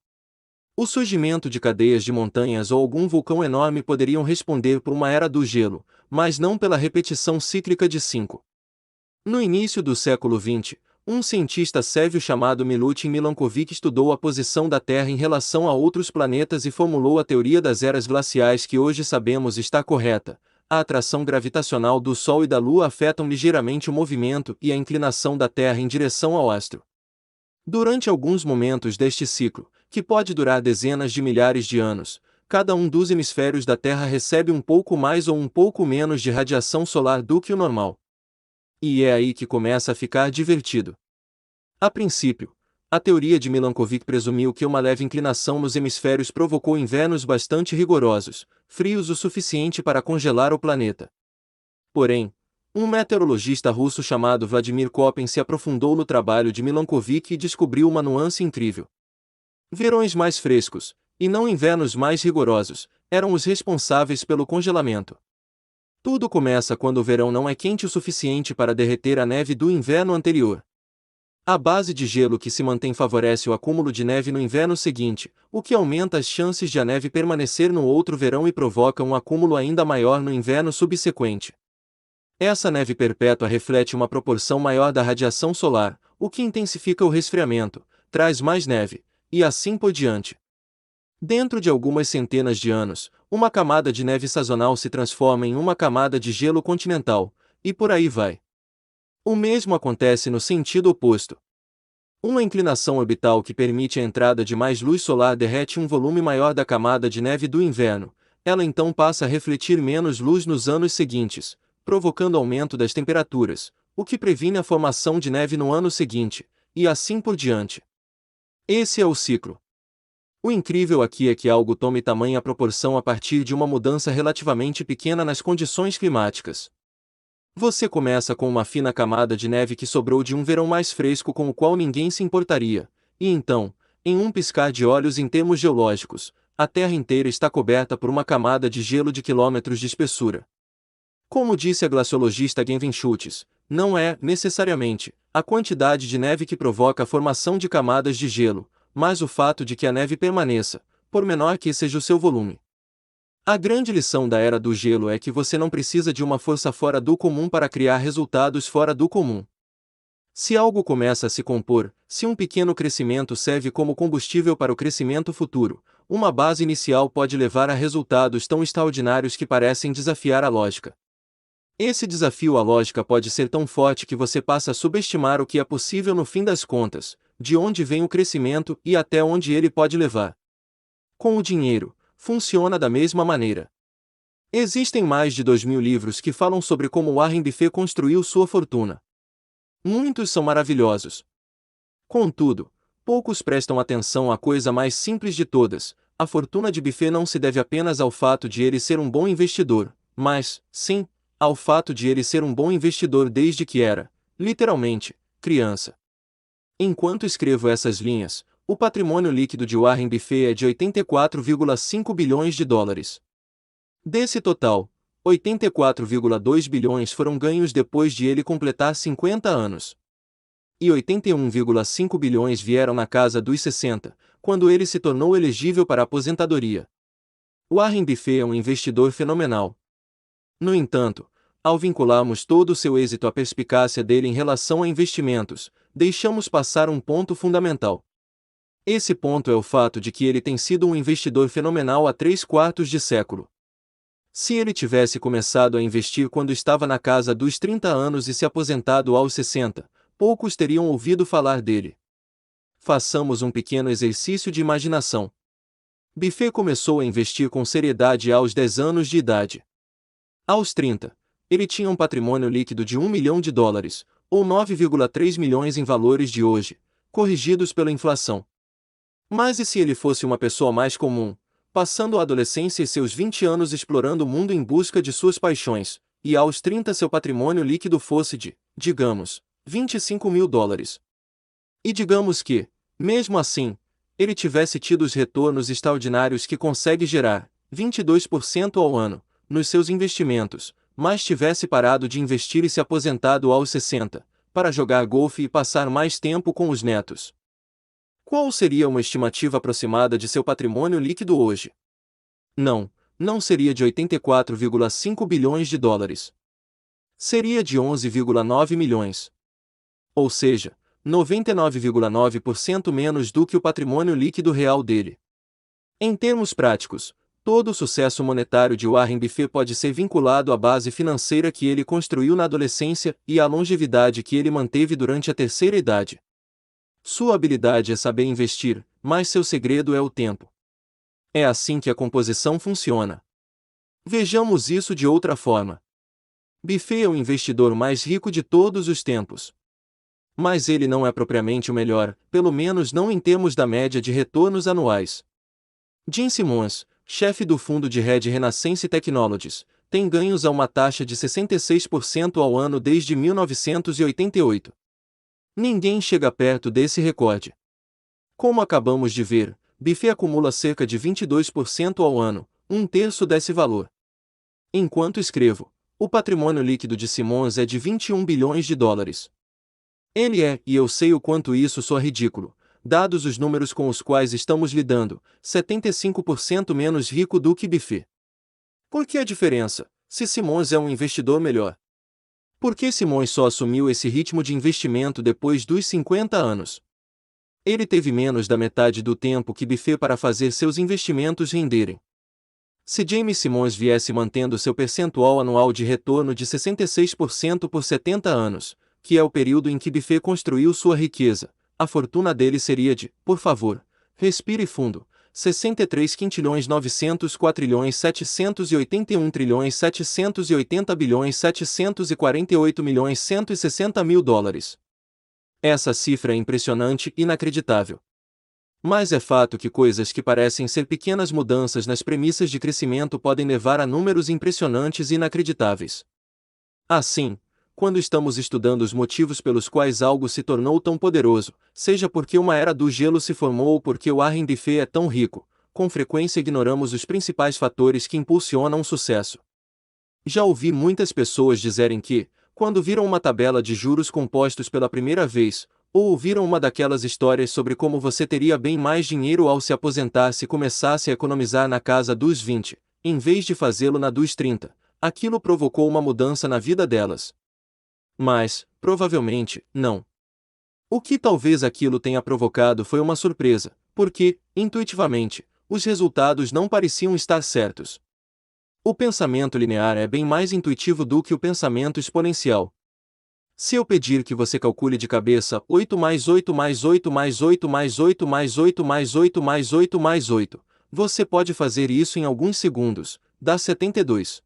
O surgimento de cadeias de montanhas ou algum vulcão enorme poderiam responder por uma era do gelo, mas não pela repetição cíclica de 5. No início do século XX, um cientista sérvio chamado Milutin Milankovic estudou a posição da Terra em relação a outros planetas e formulou a teoria das eras glaciais que hoje sabemos está correta. A atração gravitacional do Sol e da Lua afetam ligeiramente o movimento e a inclinação da Terra em direção ao astro. Durante alguns momentos deste ciclo, que pode durar dezenas de milhares de anos, cada um dos hemisférios da Terra recebe um pouco mais ou um pouco menos de radiação solar do que o normal. E é aí que começa a ficar divertido. A princípio, a teoria de Milankovic presumiu que uma leve inclinação nos hemisférios provocou invernos bastante rigorosos, frios o suficiente para congelar o planeta. Porém, um meteorologista russo chamado Vladimir Koppen se aprofundou no trabalho de Milankovic e descobriu uma nuance incrível. Verões mais frescos, e não invernos mais rigorosos, eram os responsáveis pelo congelamento. Tudo começa quando o verão não é quente o suficiente para derreter a neve do inverno anterior. A base de gelo que se mantém favorece o acúmulo de neve no inverno seguinte, o que aumenta as chances de a neve permanecer no outro verão e provoca um acúmulo ainda maior no inverno subsequente. Essa neve perpétua reflete uma proporção maior da radiação solar, o que intensifica o resfriamento, traz mais neve, e assim por diante. Dentro de algumas centenas de anos, uma camada de neve sazonal se transforma em uma camada de gelo continental, e por aí vai. O mesmo acontece no sentido oposto. Uma inclinação orbital que permite a entrada de mais luz solar derrete um volume maior da camada de neve do inverno, ela então passa a refletir menos luz nos anos seguintes, provocando aumento das temperaturas, o que previne a formação de neve no ano seguinte, e assim por diante. Esse é o ciclo. O incrível aqui é que algo tome tamanha proporção a partir de uma mudança relativamente pequena nas condições climáticas. Você começa com uma fina camada de neve que sobrou de um verão mais fresco com o qual ninguém se importaria, e então, em um piscar de olhos em termos geológicos, a Terra inteira está coberta por uma camada de gelo de quilômetros de espessura. Como disse a glaciologista Genvin Schultz, não é, necessariamente, a quantidade de neve que provoca a formação de camadas de gelo, mas o fato de que a neve permaneça, por menor que seja o seu volume. A grande lição da era do gelo é que você não precisa de uma força fora do comum para criar resultados fora do comum. Se algo começa a se compor, se um pequeno crescimento serve como combustível para o crescimento futuro, uma base inicial pode levar a resultados tão extraordinários que parecem desafiar a lógica. Esse desafio à lógica pode ser tão forte que você passa a subestimar o que é possível no fim das contas, de onde vem o crescimento e até onde ele pode levar. Com o dinheiro, funciona da mesma maneira. Existem mais de 2.000 livros que falam sobre como Warren Buffett construiu sua fortuna. Muitos são maravilhosos. Contudo, poucos prestam atenção à coisa mais simples de todas: a fortuna de Buffett não se deve apenas ao fato de ele ser um bom investidor, mas, sim, ao fato de ele ser um bom investidor desde que era, literalmente, criança. Enquanto escrevo essas linhas, o patrimônio líquido de Warren Buffett é de 84,5 bilhões de dólares. Desse total, 84,2 bilhões foram ganhos depois de ele completar 50 anos. E 81,5 bilhões vieram na casa dos 60, quando ele se tornou elegível para a aposentadoria. Warren Buffett é um investidor fenomenal. No entanto, ao vincularmos todo o seu êxito à perspicácia dele em relação a investimentos, deixamos passar um ponto fundamental. Esse ponto é o fato de que ele tem sido um investidor fenomenal há 3/4 de século. Se ele tivesse começado a investir quando estava na casa dos 30 anos e se aposentado aos 60, poucos teriam ouvido falar dele. Façamos um pequeno exercício de imaginação. Buffett começou a investir com seriedade aos 10 anos de idade. Aos 30, ele tinha um patrimônio líquido de 1 milhão de dólares, ou 9,3 milhões em valores de hoje, corrigidos pela inflação. Mas e se ele fosse uma pessoa mais comum, passando a adolescência e seus 20 anos explorando o mundo em busca de suas paixões, e aos 30 seu patrimônio líquido fosse de, digamos, US$ 25.000. E digamos que, mesmo assim, ele tivesse tido os retornos extraordinários que consegue gerar, 22% ao ano, nos seus investimentos, mas tivesse parado de investir e se aposentado aos 60, para jogar golfe e passar mais tempo com os netos. Qual seria uma estimativa aproximada de seu patrimônio líquido hoje? Não seria de 84,5 bilhões de dólares. Seria de 11,9 milhões. Ou seja, 99,9% menos do que o patrimônio líquido real dele. Em termos práticos, todo o sucesso monetário de Warren Buffett pode ser vinculado à base financeira que ele construiu na adolescência e à longevidade que ele manteve durante a terceira idade. Sua habilidade é saber investir, mas seu segredo é o tempo. É assim que a composição funciona. Vejamos isso de outra forma. Buffett é o investidor mais rico de todos os tempos. Mas ele não é propriamente o melhor, pelo menos não em termos da média de retornos anuais. Jim Simons, chefe do fundo de hedge Renaissance Technologies, tem ganhos a uma taxa de 66% ao ano desde 1988. Ninguém chega perto desse recorde. Como acabamos de ver, Buffett acumula cerca de 22% ao ano, um terço desse valor. Enquanto escrevo, o patrimônio líquido de Simons é de 21 bilhões de dólares. Ele é, e eu sei o quanto isso soa ridículo, dados os números com os quais estamos lidando, 75% menos rico do que Buffett. Por que a diferença, se Simons é um investidor melhor? Por que Simons só assumiu esse ritmo de investimento depois dos 50 anos? Ele teve menos da metade do tempo que Buffett para fazer seus investimentos renderem. Se James Simons viesse mantendo seu percentual anual de retorno de 66% por 70 anos, que é o período em que Buffett construiu sua riqueza, a fortuna dele seria de, por favor, respire fundo, 63 quintilhões 904 trilhões 781 trilhões 780 bilhões 748 milhões 160 mil dólares. Essa cifra é impressionante e inacreditável. Mas é fato que coisas que parecem ser pequenas mudanças nas premissas de crescimento podem levar a números impressionantes e inacreditáveis. Assim, quando estamos estudando os motivos pelos quais algo se tornou tão poderoso, seja porque uma era do gelo se formou ou porque Warren Buffett é tão rico, com frequência ignoramos os principais fatores que impulsionam o sucesso. Já ouvi muitas pessoas dizerem que, quando viram uma tabela de juros compostos pela primeira vez, ou ouviram uma daquelas histórias sobre como você teria bem mais dinheiro ao se aposentar se começasse a economizar na casa dos 20, em vez de fazê-lo na dos 30, aquilo provocou uma mudança na vida delas. Mas, provavelmente, não. O que talvez aquilo tenha provocado foi uma surpresa, porque, intuitivamente, os resultados não pareciam estar certos. O pensamento linear é bem mais intuitivo do que o pensamento exponencial. Se eu pedir que você calcule de cabeça 8 mais 8 mais 8 mais 8 mais 8 mais 8 mais 8 mais 8 mais 8, você pode fazer isso em alguns segundos, dá 72.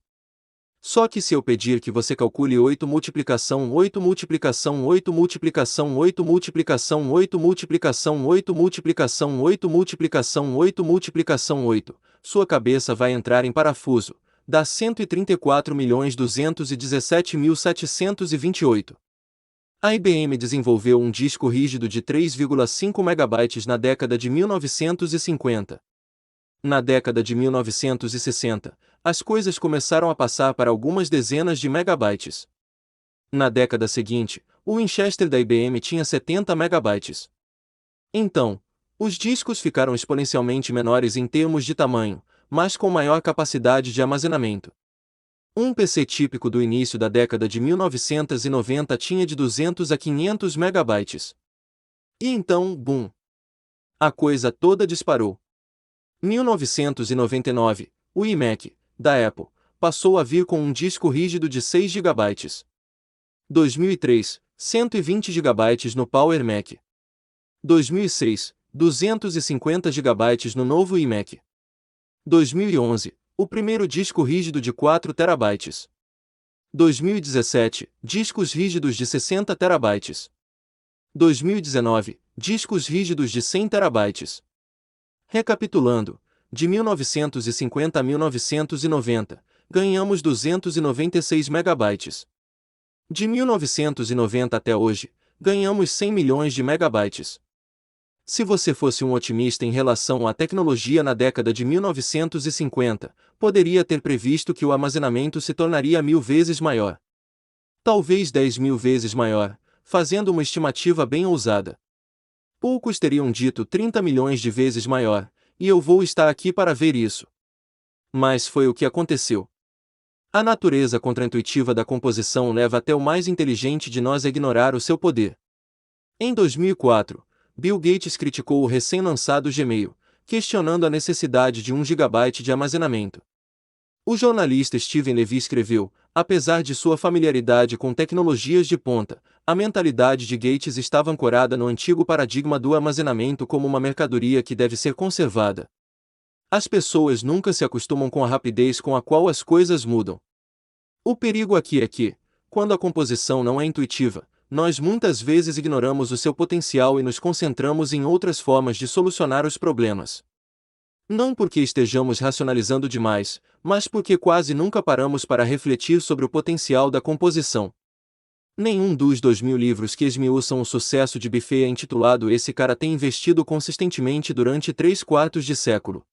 Só que se eu pedir que você calcule 8 multiplicação 8 multiplicação 8 multiplicação 8 multiplicação 8 multiplicação 8 multiplicação 8 multiplicação 8 multiplicação 8, sua cabeça vai entrar em parafuso, dá 134.217.728. A IBM desenvolveu um disco rígido de 3,5 MB na década de 1950. Na década de 1960, as coisas começaram a passar para algumas dezenas de megabytes. Na década seguinte, o Winchester da IBM tinha 70 megabytes. Então, os discos ficaram exponencialmente menores em termos de tamanho, mas com maior capacidade de armazenamento. Um PC típico do início da década de 1990 tinha de 200 a 500 megabytes. E então, boom! A coisa toda disparou. 1999, o iMac, da Apple, passou a vir com um disco rígido de 6 GB. 2003, 120 GB no Power Mac. 2006, 250 GB no novo iMac. 2011, o primeiro disco rígido de 4 TB. 2017, discos rígidos de 60 TB. 2019, discos rígidos de 100 TB. Recapitulando, de 1950 a 1990, ganhamos 296 megabytes. De 1990 até hoje, ganhamos 100 milhões de megabytes. Se você fosse um otimista em relação à tecnologia na década de 1950, poderia ter previsto que o armazenamento se tornaria 1000 vezes maior. Talvez 10.000 vezes maior, fazendo uma estimativa bem ousada. Poucos teriam dito 30 milhões de vezes maior, e eu vou estar aqui para ver isso. Mas foi o que aconteceu. A natureza contraintuitiva da composição leva até o mais inteligente de nós a ignorar o seu poder. Em 2004, Bill Gates criticou o recém-lançado Gmail, questionando a necessidade de 1 GB de armazenamento. O jornalista Steven Levy escreveu: apesar de sua familiaridade com tecnologias de ponta, a mentalidade de Gates estava ancorada no antigo paradigma do armazenamento como uma mercadoria que deve ser conservada. As pessoas nunca se acostumam com a rapidez com a qual as coisas mudam. O perigo aqui é que, quando a composição não é intuitiva, nós muitas vezes ignoramos o seu potencial e nos concentramos em outras formas de solucionar os problemas. Não porque estejamos racionalizando demais, mas porque quase nunca paramos para refletir sobre o potencial da composição. Nenhum dos 2.000 livros que esmiuçam o sucesso de Buffett é intitulado Esse cara tem investido consistentemente durante 3/4 de século.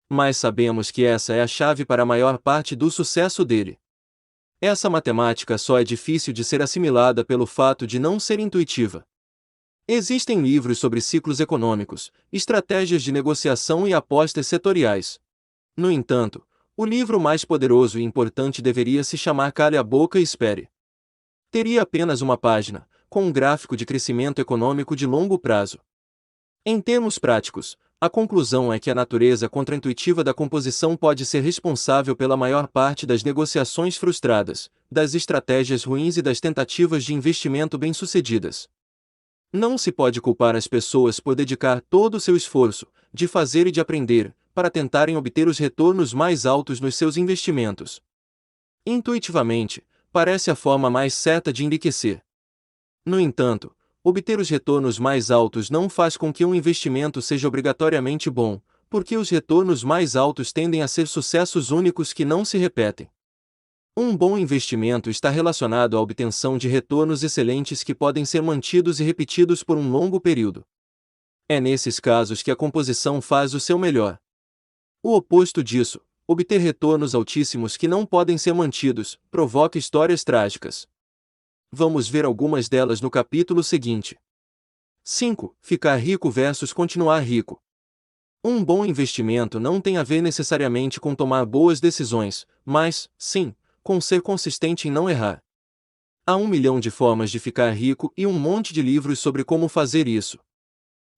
Mas sabemos que essa é a chave para a maior parte do sucesso dele. Essa matemática só é difícil de ser assimilada pelo fato de não ser intuitiva. Existem livros sobre ciclos econômicos, estratégias de negociação e apostas setoriais. No entanto, o livro mais poderoso e importante deveria se chamar Cale a Boca e Espere. Teria apenas uma página, com um gráfico de crescimento econômico de longo prazo. Em termos práticos, a conclusão é que a natureza contraintuitiva da composição pode ser responsável pela maior parte das negociações frustradas, das estratégias ruins e das tentativas de investimento bem-sucedidas. Não se pode culpar as pessoas por dedicar todo o seu esforço, de fazer e de aprender, para tentarem obter os retornos mais altos nos seus investimentos. Intuitivamente, parece a forma mais certa de enriquecer. No entanto, obter os retornos mais altos não faz com que um investimento seja obrigatoriamente bom, porque os retornos mais altos tendem a ser sucessos únicos que não se repetem. Um bom investimento está relacionado à obtenção de retornos excelentes que podem ser mantidos e repetidos por um longo período. É nesses casos que a composição faz o seu melhor. O oposto disso, obter retornos altíssimos que não podem ser mantidos, provoca histórias trágicas. Vamos ver algumas delas no capítulo seguinte. 5. Ficar rico versus continuar rico. Um bom investimento não tem a ver necessariamente com tomar boas decisões, mas, sim, com ser consistente em não errar. Há 1 milhão de formas de ficar rico e um monte de livros sobre como fazer isso.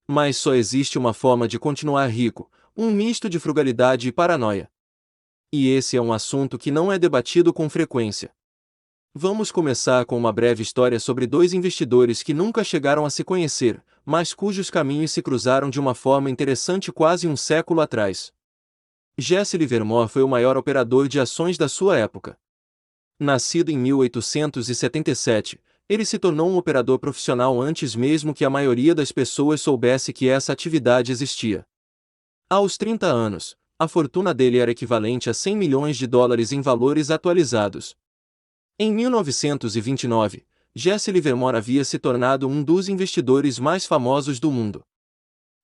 Mas só existe uma forma de continuar rico, um misto de frugalidade e paranoia. E esse é um assunto que não é debatido com frequência. Vamos começar com uma breve história sobre 2 investidores que nunca chegaram a se conhecer, mas cujos caminhos se cruzaram de uma forma interessante quase um século atrás. Jesse Livermore foi o maior operador de ações da sua época. Nascido em 1877, ele se tornou um operador profissional antes mesmo que a maioria das pessoas soubesse que essa atividade existia. Aos 30 anos, a fortuna dele era equivalente a 100 milhões de dólares em valores atualizados. Em 1929, Jesse Livermore havia se tornado um dos investidores mais famosos do mundo.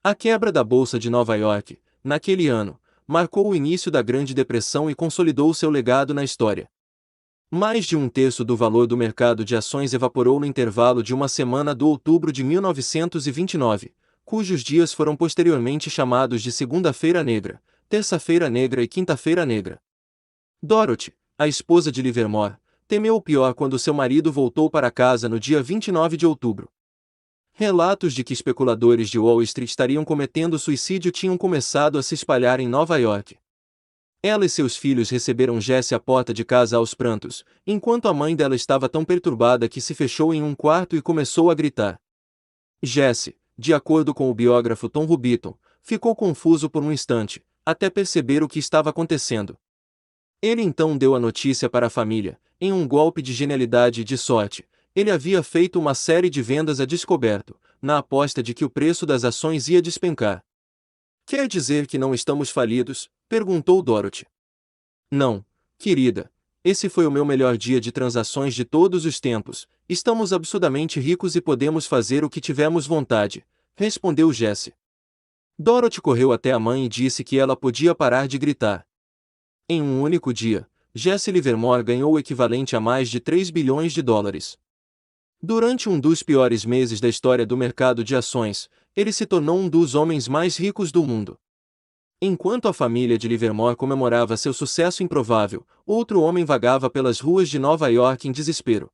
A quebra da Bolsa de Nova York, naquele ano, marcou o início da Grande Depressão e consolidou seu legado na história. Mais de 1/3 do valor do mercado de ações evaporou no intervalo de uma semana do outubro de 1929, cujos dias foram posteriormente chamados de Segunda-feira Negra, Terça-feira Negra e Quinta-feira Negra. Dorothy, a esposa de Livermore, temeu o pior quando seu marido voltou para casa no dia 29 de outubro. Relatos de que especuladores de Wall Street estariam cometendo suicídio tinham começado a se espalhar em Nova York. Ela e seus filhos receberam Jesse à porta de casa aos prantos, enquanto a mãe dela estava tão perturbada que se fechou em um quarto e começou a gritar. Jesse, de acordo com o biógrafo Tom Rubiton, ficou confuso por um instante, até perceber o que estava acontecendo. Ele então deu a notícia para a família. Em um golpe de genialidade e de sorte, ele havia feito uma série de vendas a descoberto, na aposta de que o preço das ações ia despencar. Quer dizer que não estamos falidos? Perguntou Dorothy. Não, querida. Esse foi o meu melhor dia de transações de todos os tempos. Estamos absurdamente ricos e podemos fazer o que tivermos vontade, respondeu Jesse. Dorothy correu até a mãe e disse que ela podia parar de gritar. Em um único dia, Jesse Livermore ganhou o equivalente a mais de 3 bilhões de dólares. Durante um dos piores meses da história do mercado de ações, ele se tornou um dos homens mais ricos do mundo. Enquanto a família de Livermore comemorava seu sucesso improvável, outro homem vagava pelas ruas de Nova York em desespero.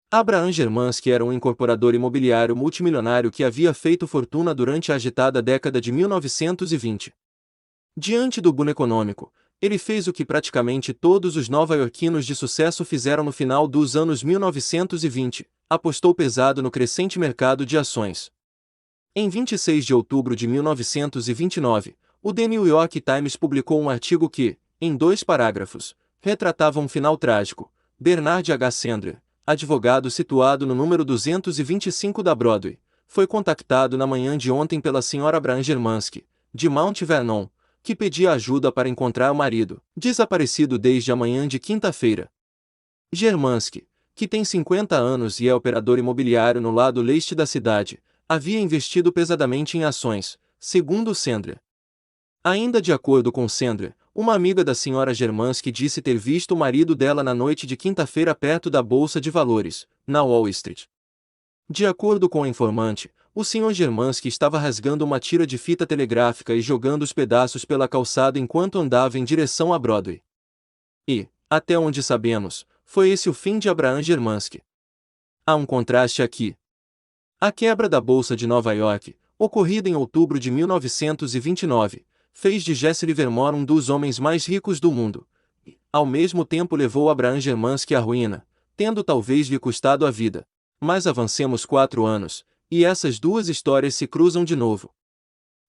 Abraham Germansky era um incorporador imobiliário multimilionário que havia feito fortuna durante a agitada década de 1920. Diante do boom econômico, ele fez o que praticamente todos os nova-iorquinos de sucesso fizeram no final dos anos 1920, apostou pesado no crescente mercado de ações. Em 26 de outubro de 1929, o The New York Times publicou um artigo que, em 2 parágrafos, retratava um final trágico. Bernard H. Sandler, advogado situado no número 225 da Broadway, foi contactado na manhã de ontem pela Sra. Abraham Germansky, de Mount Vernon, que pedia ajuda para encontrar o marido, desaparecido desde a manhã de quinta-feira. Germansky, que tem 50 anos e é operador imobiliário no lado leste da cidade, havia investido pesadamente em ações, segundo Sandler. Ainda de acordo com Sandler, uma amiga da Sra. Germansky disse ter visto o marido dela na noite de quinta-feira perto da Bolsa de Valores, na Wall Street. De acordo com o informante, o Sr. Germansky estava rasgando uma tira de fita telegráfica e jogando os pedaços pela calçada enquanto andava em direção a Broadway. E, até onde sabemos, foi esse o fim de Abraham Germansky. Há um contraste aqui. A quebra da Bolsa de Nova York, ocorrida em outubro de 1929, fez de Jesse Livermore um dos homens mais ricos do mundo, e, ao mesmo tempo levou Abraham Germansky à ruína, tendo talvez lhe custado a vida. Mas avancemos 4 anos, e essas duas histórias se cruzam de novo.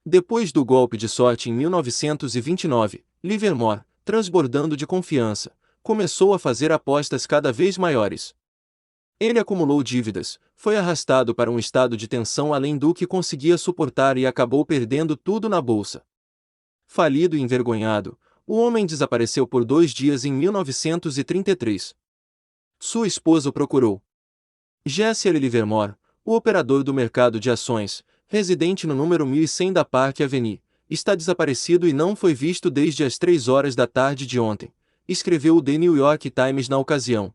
Depois do golpe de sorte em 1929, Livermore, transbordando de confiança, começou a fazer apostas cada vez maiores. Ele acumulou dívidas, foi arrastado para um estado de tensão além do que conseguia suportar e acabou perdendo tudo na bolsa. Falido e envergonhado, o homem desapareceu por 2 dias em 1933. Sua esposa o procurou. Jesse L. Livermore, o operador do mercado de ações, residente no número 1100 da Park Avenue, está desaparecido e não foi visto desde as 3 horas da tarde de ontem, escreveu o The New York Times na ocasião.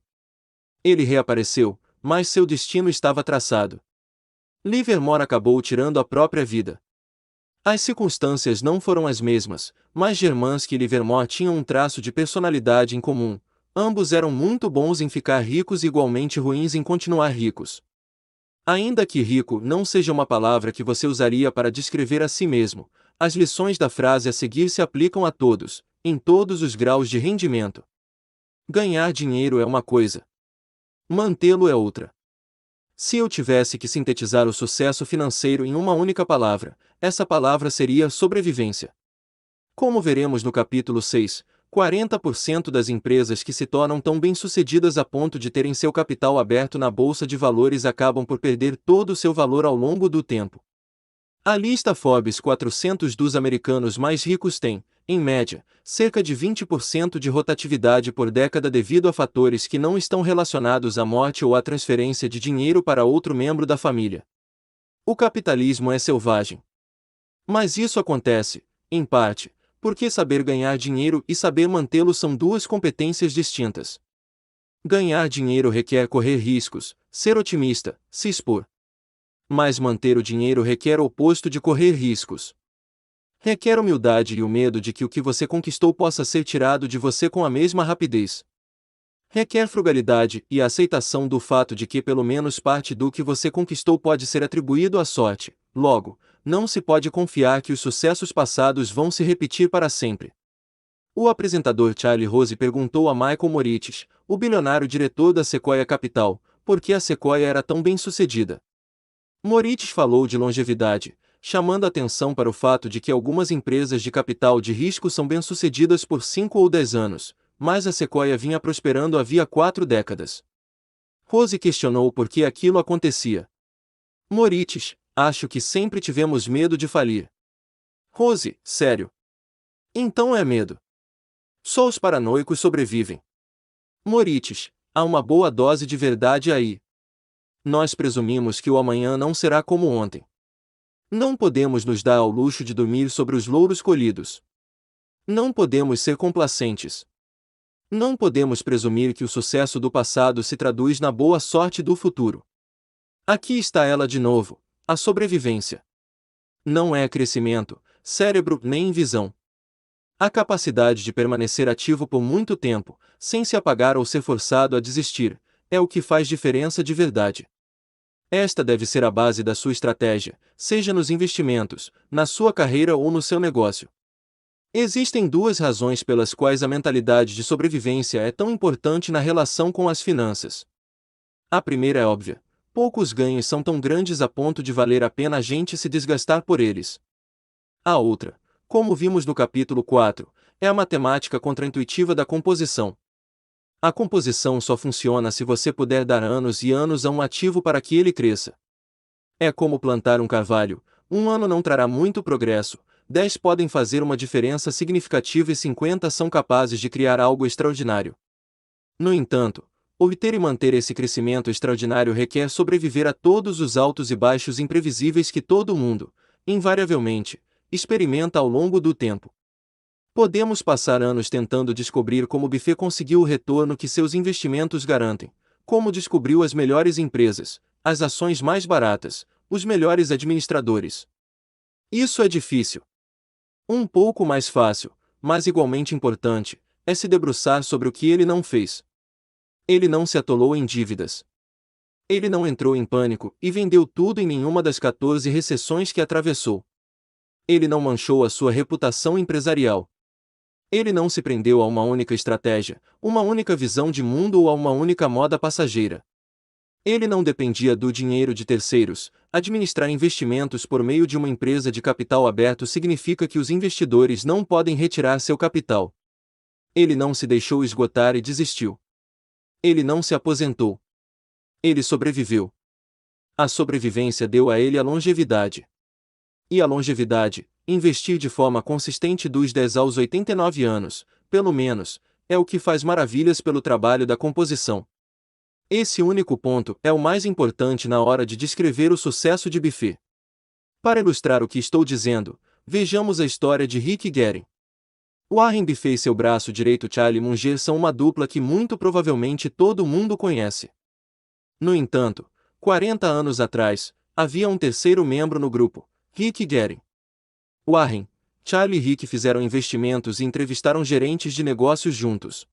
Ele reapareceu, mas seu destino estava traçado. Livermore acabou tirando a própria vida. As circunstâncias não foram as mesmas, mas Germansky e Livermore tinham um traço de personalidade em comum. Ambos eram muito bons em ficar ricos e igualmente ruins em continuar ricos. Ainda que rico não seja uma palavra que você usaria para descrever a si mesmo, as lições da frase a seguir se aplicam a todos, em todos os graus de rendimento. Ganhar dinheiro é uma coisa. Mantê-lo é outra. Se eu tivesse que sintetizar o sucesso financeiro em uma única palavra, essa palavra seria sobrevivência. Como veremos no capítulo 6, 40% das empresas que se tornam tão bem-sucedidas a ponto de terem seu capital aberto na bolsa de valores acabam por perder todo o seu valor ao longo do tempo. A lista Forbes 400 dos americanos mais ricos tem, em média, cerca de 20% de rotatividade por década devido a fatores que não estão relacionados à morte ou à transferência de dinheiro para outro membro da família. O capitalismo é selvagem. Mas isso acontece, em parte, porque saber ganhar dinheiro e saber mantê-lo são duas competências distintas. Ganhar dinheiro requer correr riscos, ser otimista, se expor. Mas manter o dinheiro requer o oposto de correr riscos. Requer humildade e o medo de que o que você conquistou possa ser tirado de você com a mesma rapidez. Requer frugalidade e a aceitação do fato de que pelo menos parte do que você conquistou pode ser atribuído à sorte. Logo, não se pode confiar que os sucessos passados vão se repetir para sempre. O apresentador Charlie Rose perguntou a Michael Moritz, o bilionário diretor da Sequoia Capital, por que a Sequoia era tão bem-sucedida. Moritz falou de longevidade, chamando atenção para o fato de que algumas empresas de capital de risco são bem-sucedidas por 5 ou 10 anos, mas a Sequoia vinha prosperando havia 4 décadas. Rose questionou por que aquilo acontecia. Moritz: acho que sempre tivemos medo de falir. Rose, sério. Então é medo. Só os paranoicos sobrevivem. Morites, há uma boa dose de verdade aí. Nós presumimos que o amanhã não será como ontem. Não podemos nos dar ao luxo de dormir sobre os louros colhidos. Não podemos ser complacentes. Não podemos presumir que o sucesso do passado se traduz na boa sorte do futuro. Aqui está ela de novo, a sobrevivência. Não é crescimento, cérebro nem visão. A capacidade de permanecer ativo por muito tempo, sem se apagar ou ser forçado a desistir, é o que faz diferença de verdade. Esta deve ser a base da sua estratégia, seja nos investimentos, na sua carreira ou no seu negócio. Existem duas razões pelas quais a mentalidade de sobrevivência é tão importante na relação com as finanças. A primeira é óbvia: poucos ganhos são tão grandes a ponto de valer a pena a gente se desgastar por eles. A outra, como vimos no capítulo 4, é a matemática contraintuitiva da composição. A composição só funciona se você puder dar anos e anos a um ativo para que ele cresça. É como plantar um carvalho: um ano não trará muito progresso, 10 podem fazer uma diferença significativa e 50 são capazes de criar algo extraordinário. No entanto, obter e manter esse crescimento extraordinário requer sobreviver a todos os altos e baixos imprevisíveis que todo mundo, invariavelmente, experimenta ao longo do tempo. Podemos passar anos tentando descobrir como o Buffett conseguiu o retorno que seus investimentos garantem, como descobriu as melhores empresas, as ações mais baratas, os melhores administradores. Isso é difícil. Um pouco mais fácil, mas igualmente importante, é se debruçar sobre o que ele não fez. Ele não se atolou em dívidas. Ele não entrou em pânico e vendeu tudo em nenhuma das 14 recessões que atravessou. Ele não manchou a sua reputação empresarial. Ele não se prendeu a uma única estratégia, uma única visão de mundo ou a uma única moda passageira. Ele não dependia do dinheiro de terceiros. Administrar investimentos por meio de uma empresa de capital aberto significa que os investidores não podem retirar seu capital. Ele não se deixou esgotar e desistiu. Ele não se aposentou. Ele sobreviveu. A sobrevivência deu a ele a longevidade. E a longevidade, investir de forma consistente dos 10 aos 89 anos, pelo menos, é o que faz maravilhas pelo trabalho da composição. Esse único ponto é o mais importante na hora de descrever o sucesso de Buffett. Para ilustrar o que estou dizendo, vejamos a história de Rick Guerin. Warren Buffett e seu braço direito Charlie Munger são uma dupla que muito provavelmente todo mundo conhece. No entanto, 40 anos atrás, havia um terceiro membro no grupo, Rick Guerin. Warren, Charlie e Rick fizeram investimentos e entrevistaram gerentes de negócios juntos.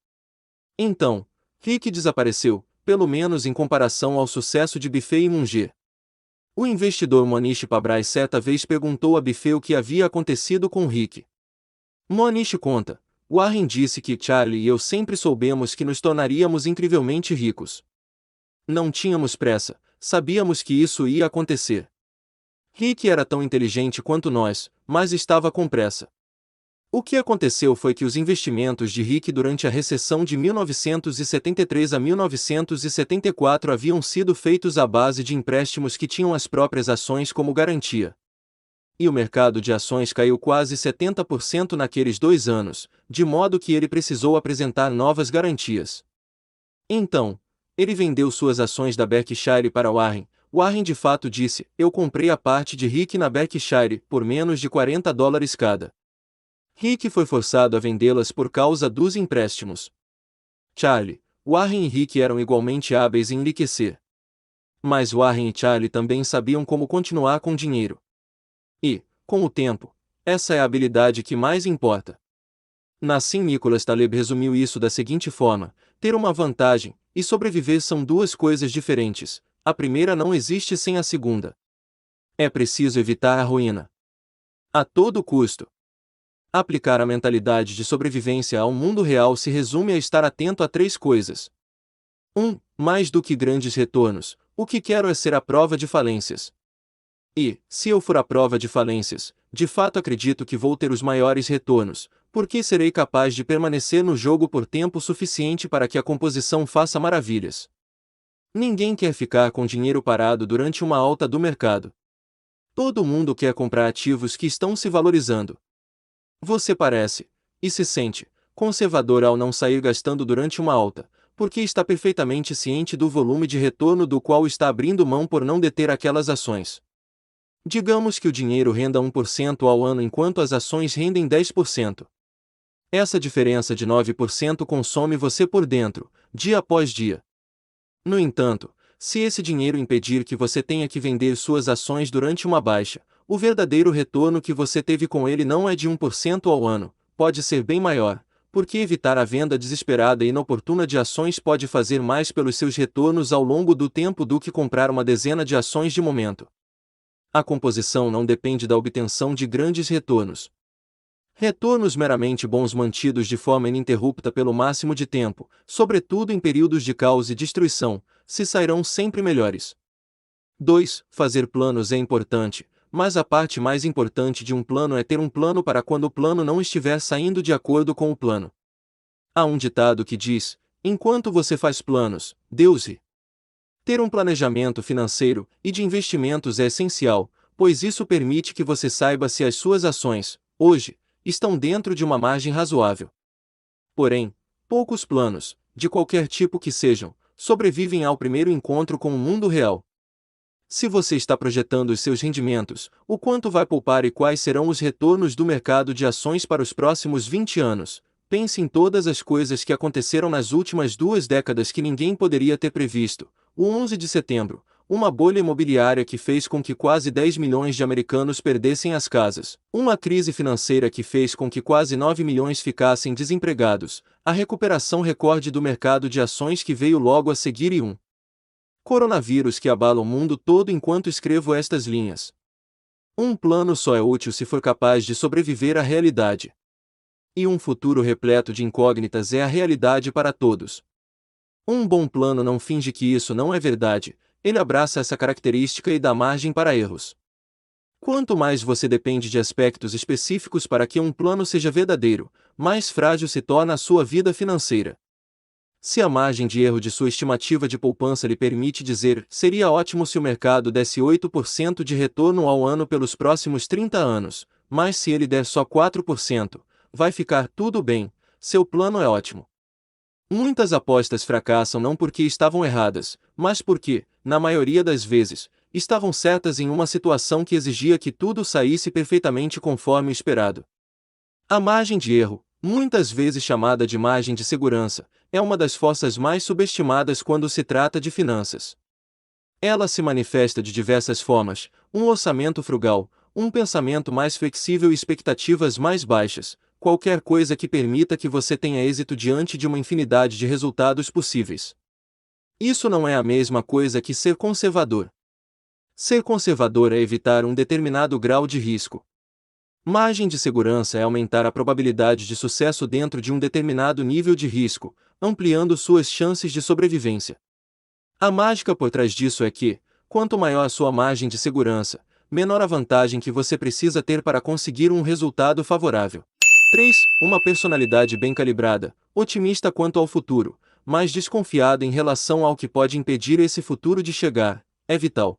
Então, Rick desapareceu, pelo menos em comparação ao sucesso de Buffett e Munger. O investidor Monish Pabrai certa vez perguntou a Buffett o que havia acontecido com Rick. Monish conta: Warren disse que Charlie e eu sempre soubemos que nos tornaríamos incrivelmente ricos. Não tínhamos pressa, sabíamos que isso ia acontecer. Rick era tão inteligente quanto nós, mas estava com pressa. O que aconteceu foi que os investimentos de Rick durante a recessão de 1973 a 1974 haviam sido feitos à base de empréstimos que tinham as próprias ações como garantia. E o mercado de ações caiu quase 70% naqueles 2 anos, de modo que ele precisou apresentar novas garantias. Então, ele vendeu suas ações da Berkshire para Warren. Warren de fato disse: eu comprei a parte de Rick na Berkshire por menos de $40 cada. Rick foi forçado a vendê-las por causa dos empréstimos. Charlie, Warren e Rick eram igualmente hábeis em enriquecer. Mas Warren e Charlie também sabiam como continuar com dinheiro. E, com o tempo, essa é a habilidade que mais importa. Nassim Nicholas Taleb resumiu isso da seguinte forma: ter uma vantagem e sobreviver são duas coisas diferentes, a primeira não existe sem a segunda. É preciso evitar a ruína. A todo custo. Aplicar a mentalidade de sobrevivência ao mundo real se resume a estar atento a 3 coisas. 1. Mais do que grandes retornos, o que quero é ser a prova de falências. E, se eu for a prova de falências, de fato acredito que vou ter os maiores retornos, porque serei capaz de permanecer no jogo por tempo suficiente para que a composição faça maravilhas. Ninguém quer ficar com dinheiro parado durante uma alta do mercado. Todo mundo quer comprar ativos que estão se valorizando. Você parece, e se sente, conservador ao não sair gastando durante uma alta, porque está perfeitamente ciente do volume de retorno do qual está abrindo mão por não deter aquelas ações. Digamos que o dinheiro renda 1% ao ano enquanto as ações rendem 10%. Essa diferença de 9% consome você por dentro, dia após dia. No entanto, se esse dinheiro impedir que você tenha que vender suas ações durante uma baixa, o verdadeiro retorno que você teve com ele não é de 1% ao ano, pode ser bem maior, porque evitar a venda desesperada e inoportuna de ações pode fazer mais pelos seus retornos ao longo do tempo do que comprar uma dezena de ações de momento. A composição não depende da obtenção de grandes retornos. Retornos meramente bons mantidos de forma ininterrupta pelo máximo de tempo, sobretudo em períodos de caos e destruição, se sairão sempre melhores. 2. Fazer planos é importante, mas a parte mais importante de um plano é ter um plano para quando o plano não estiver saindo de acordo com o plano. Há um ditado que diz: enquanto você faz planos, Deus ri. Ter um planejamento financeiro e de investimentos é essencial, pois isso permite que você saiba se as suas ações, hoje, estão dentro de uma margem razoável. Porém, poucos planos, de qualquer tipo que sejam, sobrevivem ao primeiro encontro com o mundo real. Se você está projetando os seus rendimentos, o quanto vai poupar e quais serão os retornos do mercado de ações para os próximos 20 anos, pense em todas as coisas que aconteceram nas últimas 2 décadas que ninguém poderia ter previsto. O 11 de setembro, uma bolha imobiliária que fez com que quase 10 milhões de americanos perdessem as casas, uma crise financeira que fez com que quase 9 milhões ficassem desempregados, a recuperação recorde do mercado de ações que veio logo a seguir e um coronavírus que abala o mundo todo enquanto escrevo estas linhas. Um plano só é útil se for capaz de sobreviver à realidade. E um futuro repleto de incógnitas é a realidade para todos. Um bom plano não finge que isso não é verdade, ele abraça essa característica e dá margem para erros. Quanto mais você depende de aspectos específicos para que um plano seja verdadeiro, mais frágil se torna a sua vida financeira. Se a margem de erro de sua estimativa de poupança lhe permite dizer, seria ótimo se o mercado desse 8% de retorno ao ano pelos próximos 30 anos, mas se ele der só 4%, vai ficar tudo bem, seu plano é ótimo. Muitas apostas fracassam não porque estavam erradas, mas porque, na maioria das vezes, estavam certas em uma situação que exigia que tudo saísse perfeitamente conforme o esperado. A margem de erro, muitas vezes chamada de margem de segurança, é uma das forças mais subestimadas quando se trata de finanças. Ela se manifesta de diversas formas: um orçamento frugal, um pensamento mais flexível e expectativas mais baixas, qualquer coisa que permita que você tenha êxito diante de uma infinidade de resultados possíveis. Isso não é a mesma coisa que ser conservador. Ser conservador é evitar um determinado grau de risco. Margem de segurança é aumentar a probabilidade de sucesso dentro de um determinado nível de risco, ampliando suas chances de sobrevivência. A mágica por trás disso é que, quanto maior a sua margem de segurança, menor a vantagem que você precisa ter para conseguir um resultado favorável. 3. Uma personalidade bem calibrada, otimista quanto ao futuro, mas desconfiada em relação ao que pode impedir esse futuro de chegar, é vital.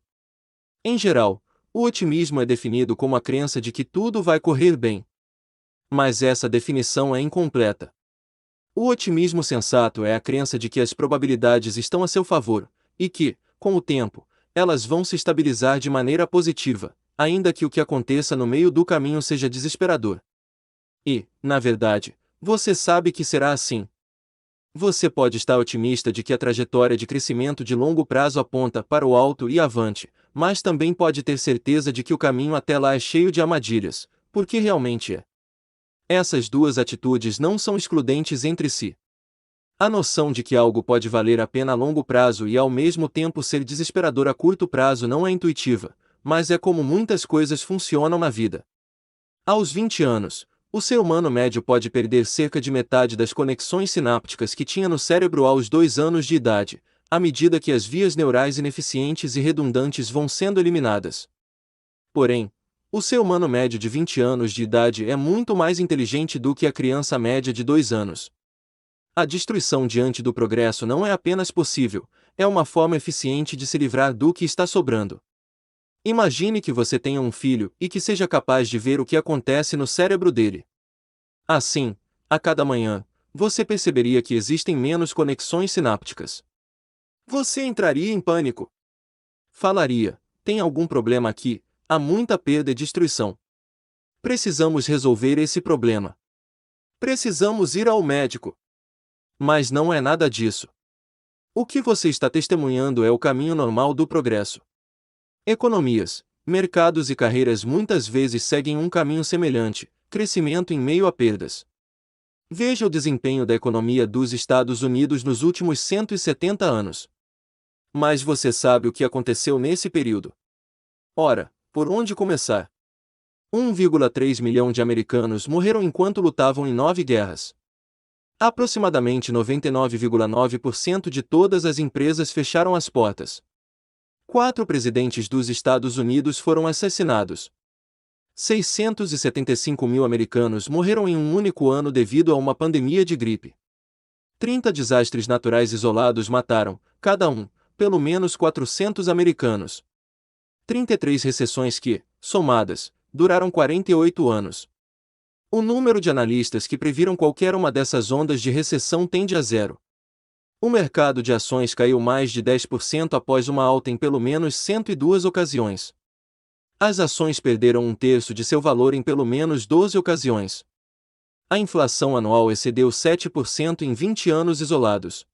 Em geral, o otimismo é definido como a crença de que tudo vai correr bem. Mas essa definição é incompleta. O otimismo sensato é a crença de que as probabilidades estão a seu favor, e que, com o tempo, elas vão se estabilizar de maneira positiva, ainda que o que aconteça no meio do caminho seja desesperador. E, na verdade, você sabe que será assim. Você pode estar otimista de que a trajetória de crescimento de longo prazo aponta para o alto e avante, mas também pode ter certeza de que o caminho até lá é cheio de armadilhas, porque realmente é. Essas duas atitudes não são excludentes entre si. A noção de que algo pode valer a pena a longo prazo e ao mesmo tempo ser desesperador a curto prazo não é intuitiva, mas é como muitas coisas funcionam na vida. Aos 20 anos, o ser humano médio pode perder cerca de metade das conexões sinápticas que tinha no cérebro aos 2 anos de idade, à medida que as vias neurais ineficientes e redundantes vão sendo eliminadas. Porém, o ser humano médio de 20 anos de idade é muito mais inteligente do que a criança média de 2 anos. A destruição diante do progresso não é apenas possível, é uma forma eficiente de se livrar do que está sobrando. Imagine que você tenha um filho e que seja capaz de ver o que acontece no cérebro dele. Assim, a cada manhã, você perceberia que existem menos conexões sinápticas. Você entraria em pânico. Falaria: tem algum problema aqui, há muita perda e destruição. Precisamos resolver esse problema. Precisamos ir ao médico. Mas não é nada disso. O que você está testemunhando é o caminho normal do progresso. Economias, mercados e carreiras muitas vezes seguem um caminho semelhante: crescimento em meio a perdas. Veja o desempenho da economia dos Estados Unidos nos últimos 170 anos. Mas você sabe o que aconteceu nesse período? Ora, por onde começar? 1,3 milhão de americanos morreram enquanto lutavam em 9 guerras. Aproximadamente 99,9% de todas as empresas fecharam as portas. 4 presidentes dos Estados Unidos foram assassinados. 675 mil americanos morreram em um único ano devido a uma pandemia de gripe. 30 desastres naturais isolados mataram, cada um, pelo menos 400 americanos. 33 recessões que, somadas, duraram 48 anos. O número de analistas que previram qualquer uma dessas ondas de recessão tende a zero. O mercado de ações caiu mais de 10% após uma alta em pelo menos 102 ocasiões. As ações perderam um terço de seu valor em pelo menos 12 ocasiões. A inflação anual excedeu 7% em 20 anos isolados.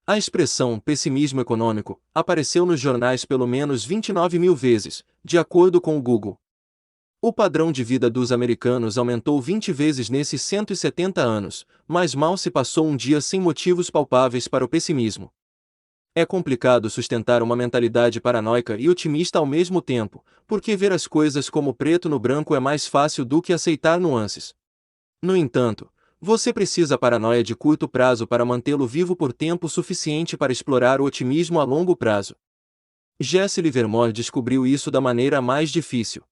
A expressão pessimismo econômico apareceu nos jornais pelo menos 29 mil vezes, de acordo com o Google. O padrão de vida dos americanos aumentou 20 vezes nesses 170 anos, mas mal se passou um dia sem motivos palpáveis para o pessimismo. É complicado sustentar uma mentalidade paranoica e otimista ao mesmo tempo, porque ver as coisas como preto no branco é mais fácil do que aceitar nuances. No entanto, você precisa paranoia de curto prazo para mantê-lo vivo por tempo suficiente para explorar o otimismo a longo prazo. Jesse Livermore descobriu isso da maneira mais difícil.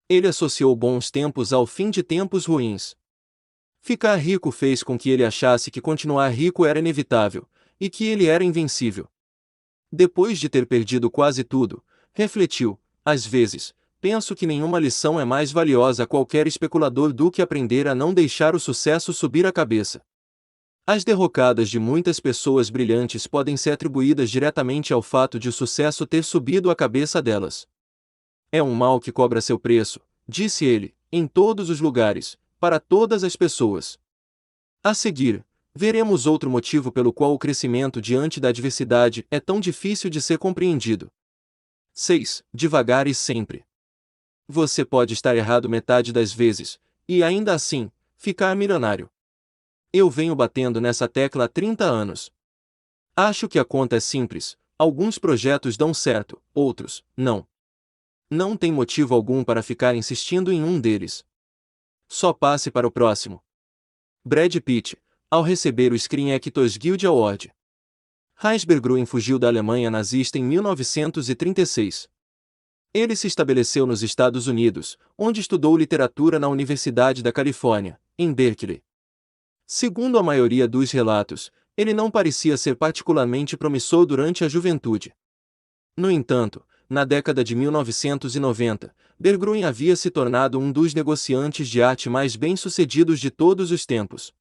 Ele associou bons tempos ao fim de tempos ruins. Ficar rico fez com que ele achasse que continuar rico era inevitável, e que ele era invencível. Depois de ter perdido quase tudo, refletiu: às vezes, penso que nenhuma lição é mais valiosa a qualquer especulador do que aprender a não deixar o sucesso subir a cabeça. As derrocadas de muitas pessoas brilhantes podem ser atribuídas diretamente ao fato de o sucesso ter subido a cabeça delas. É um mal que cobra seu preço, disse ele, em todos os lugares, para todas as pessoas. A seguir, veremos outro motivo pelo qual o crescimento diante da adversidade é tão difícil de ser compreendido. 6. Devagar e sempre. Você pode estar errado metade das vezes, e ainda assim, ficar milionário. Eu venho batendo nessa tecla há 30 anos. Acho que a conta é simples: alguns projetos dão certo, outros, não. Não tem motivo algum para ficar insistindo em um deles. Só passe para o próximo. Brad Pitt, ao receber o Screen Actors Guild Award. Heinz Berggruen fugiu da Alemanha nazista em 1936. Ele se estabeleceu nos Estados Unidos, onde estudou literatura na Universidade da Califórnia, em Berkeley. Segundo a maioria dos relatos, ele não parecia ser particularmente promissor durante a juventude. No entanto, na década de 1990, Berggruen havia se tornado um dos negociantes de arte mais bem-sucedidos de todos os tempos.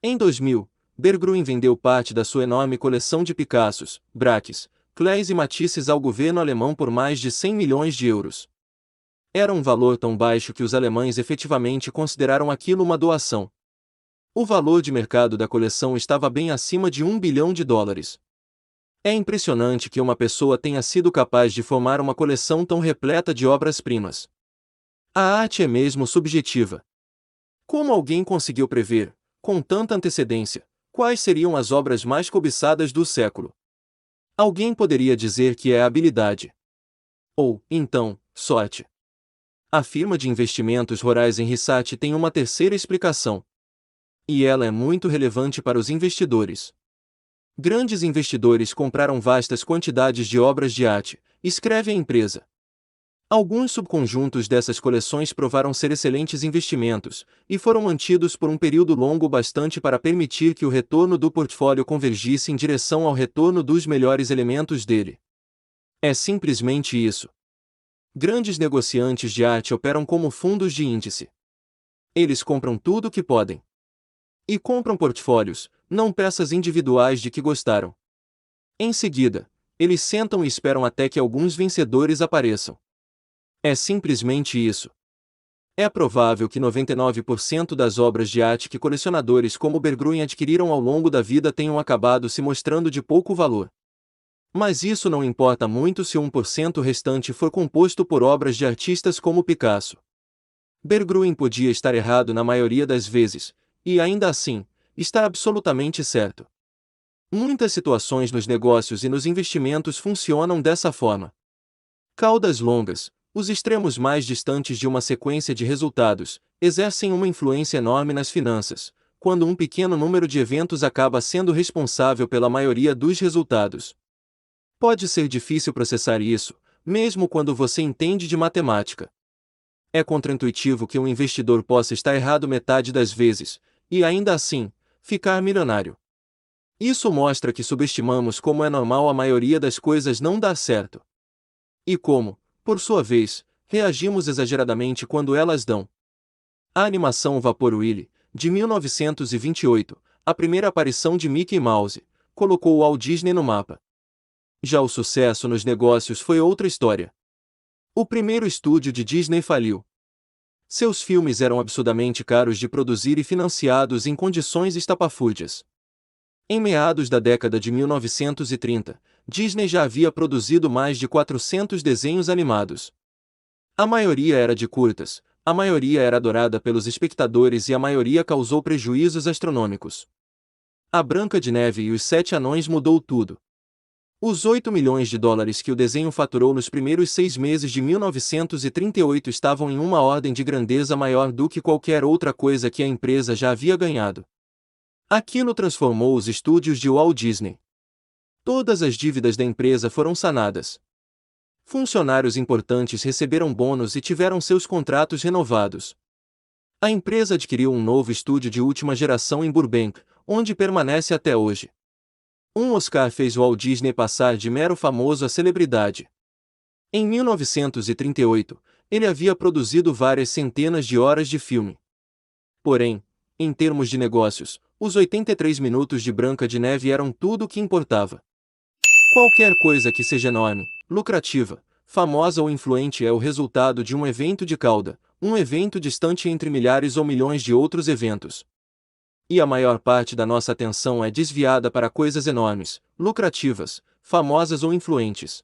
Em 2000, Berggruen vendeu parte da sua enorme coleção de Picassos, Braques, Kleis e Matisses ao governo alemão por mais de 100 milhões de euros. Era um valor tão baixo que os alemães efetivamente consideraram aquilo uma doação. O valor de mercado da coleção estava bem acima de US$ 1 bilhão. É impressionante que uma pessoa tenha sido capaz de formar uma coleção tão repleta de obras-primas. A arte é mesmo subjetiva. Como alguém conseguiu prever, com tanta antecedência, quais seriam as obras mais cobiçadas do século? Alguém poderia dizer que é habilidade. Ou, então, sorte. A firma de investimentos rurais em Rissat tem uma terceira explicação. E ela é muito relevante para os investidores. Grandes investidores compraram vastas quantidades de obras de arte, escreve a empresa. Alguns subconjuntos dessas coleções provaram ser excelentes investimentos, e foram mantidos por um período longo bastante para permitir que o retorno do portfólio convergisse em direção ao retorno dos melhores elementos dele. É simplesmente isso. Grandes negociantes de arte operam como fundos de índice. Eles compram tudo o que podem. E compram portfólios, não peças individuais de que gostaram. Em seguida, eles sentam e esperam até que alguns vencedores apareçam. É simplesmente isso. É provável que 99% das obras de arte que colecionadores como Berggruen adquiriram ao longo da vida tenham acabado se mostrando de pouco valor. Mas isso não importa muito se o 1% restante for composto por obras de artistas como Picasso. Berggruen podia estar errado na maioria das vezes, e ainda assim, está absolutamente certo. Muitas situações nos negócios e nos investimentos funcionam dessa forma. Caudas longas, os extremos mais distantes de uma sequência de resultados, exercem uma influência enorme nas finanças, quando um pequeno número de eventos acaba sendo responsável pela maioria dos resultados. Pode ser difícil processar isso, mesmo quando você entende de matemática. É contraintuitivo que um investidor possa estar errado metade das vezes, e ainda assim, ficar milionário. Isso mostra que subestimamos como é normal a maioria das coisas não dar certo. E como, por sua vez, reagimos exageradamente quando elas dão. A animação Vaporwave, de 1928, a primeira aparição de Mickey Mouse, colocou o Walt Disney no mapa. Já o sucesso nos negócios foi outra história. O primeiro estúdio de Disney faliu. Seus filmes eram absurdamente caros de produzir e financiados em condições estapafúrdias. Em meados da década de 1930, Disney já havia produzido mais de 400 desenhos animados. A maioria era de curtas, a maioria era adorada pelos espectadores e a maioria causou prejuízos astronômicos. A Branca de Neve e os Sete Anões mudou tudo. Os 8 milhões de dólares que o desenho faturou nos primeiros 6 meses de 1938 estavam em uma ordem de grandeza maior do que qualquer outra coisa que a empresa já havia ganhado. Aquilo transformou os estúdios de Walt Disney. Todas as dívidas da empresa foram sanadas. Funcionários importantes receberam bônus e tiveram seus contratos renovados. A empresa adquiriu um novo estúdio de última geração em Burbank, onde permanece até hoje. Um Oscar fez Walt Disney passar de mero famoso a celebridade. Em 1938, ele havia produzido várias centenas de horas de filme. Porém, em termos de negócios, os 83 minutos de Branca de Neve eram tudo o que importava. Qualquer coisa que seja enorme, lucrativa, famosa ou influente é o resultado de um evento de cauda, um evento distante entre milhares ou milhões de outros eventos. E a maior parte da nossa atenção é desviada para coisas enormes, lucrativas, famosas ou influentes.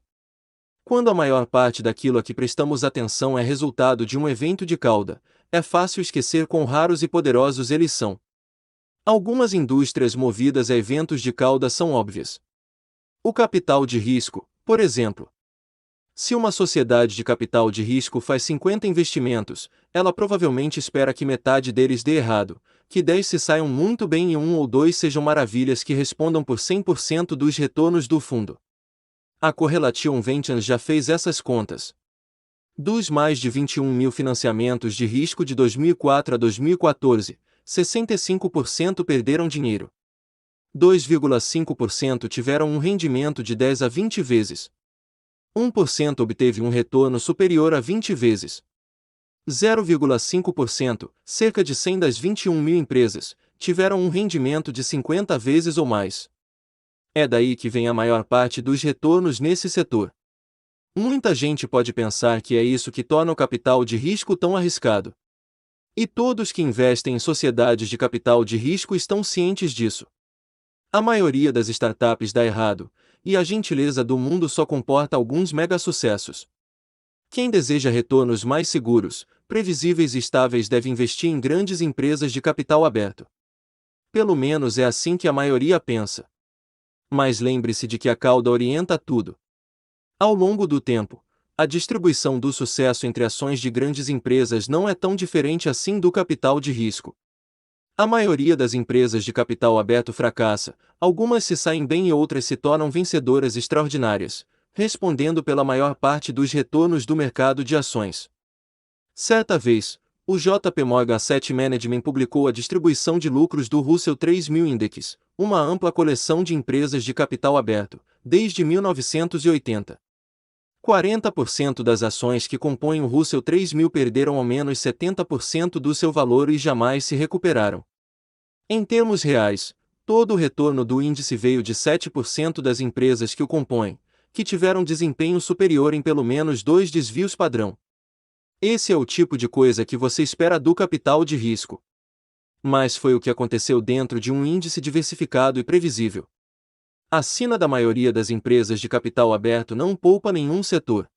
Quando a maior parte daquilo a que prestamos atenção é resultado de um evento de cauda, é fácil esquecer quão raros e poderosos eles são. Algumas indústrias movidas a eventos de cauda são óbvias. O capital de risco, por exemplo. Se uma sociedade de capital de risco faz 50 investimentos, ela provavelmente espera que metade deles dê errado, que 10 se saiam muito bem e 1 ou 2 sejam maravilhas que respondam por 100% dos retornos do fundo. A Correlation Ventures já fez essas contas. Dos mais de 21 mil financiamentos de risco de 2004 a 2014, 65% perderam dinheiro. 2,5% tiveram um rendimento de 10 a 20 vezes. 1% obteve um retorno superior a 20 vezes. 0,5%, cerca de 100 das 21 mil empresas, tiveram um rendimento de 50 vezes ou mais. É daí que vem a maior parte dos retornos nesse setor. Muita gente pode pensar que é isso que torna o capital de risco tão arriscado. E todos que investem em sociedades de capital de risco estão cientes disso. A maioria das startups dá errado, e a gentileza do mundo só comporta alguns mega-sucessos. Quem deseja retornos mais seguros, previsíveis e estáveis deve investir em grandes empresas de capital aberto. Pelo menos é assim que a maioria pensa. Mas lembre-se de que a cauda orienta tudo. Ao longo do tempo, a distribuição do sucesso entre ações de grandes empresas não é tão diferente assim do capital de risco. A maioria das empresas de capital aberto fracassa, algumas se saem bem e outras se tornam vencedoras extraordinárias, respondendo pela maior parte dos retornos do mercado de ações. Certa vez, o JP Morgan Asset Management publicou a distribuição de lucros do Russell 3000 Index, uma ampla coleção de empresas de capital aberto, desde 1980. 40% das ações que compõem o Russell 3000 perderam ao menos 70% do seu valor e jamais se recuperaram. Em termos reais, todo o retorno do índice veio de 7% das empresas que o compõem, que tiveram desempenho superior em pelo menos 2 desvios padrão. Esse é o tipo de coisa que você espera do capital de risco. Mas foi o que aconteceu dentro de um índice diversificado e previsível. A sina da maioria das empresas de capital aberto não poupa nenhum setor.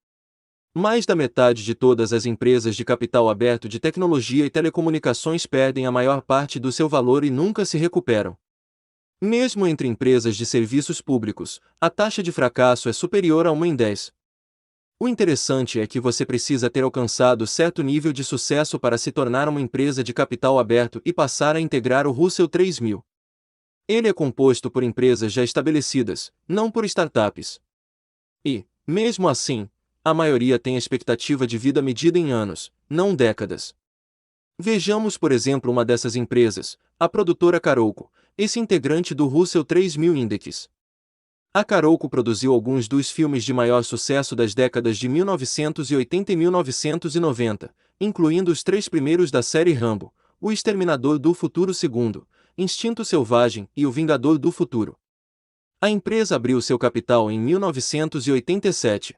Mais da metade de todas as empresas de capital aberto de tecnologia e telecomunicações perdem a maior parte do seu valor e nunca se recuperam. Mesmo entre empresas de serviços públicos, a taxa de fracasso é superior a 1 em 10. O interessante é que você precisa ter alcançado certo nível de sucesso para se tornar uma empresa de capital aberto e passar a integrar o Russell 3000. Ele é composto por empresas já estabelecidas, não por startups. E, mesmo assim, a maioria tem a expectativa de vida medida em anos, não décadas. Vejamos por exemplo uma dessas empresas, a produtora Carolco, esse integrante do Russell 3000 Index. A Carolco produziu alguns dos filmes de maior sucesso das décadas de 1980 e 1990, incluindo os 3 primeiros da série Rambo, O Exterminador do Futuro 2, Instinto Selvagem e O Vingador do Futuro. A empresa abriu seu capital em 1987.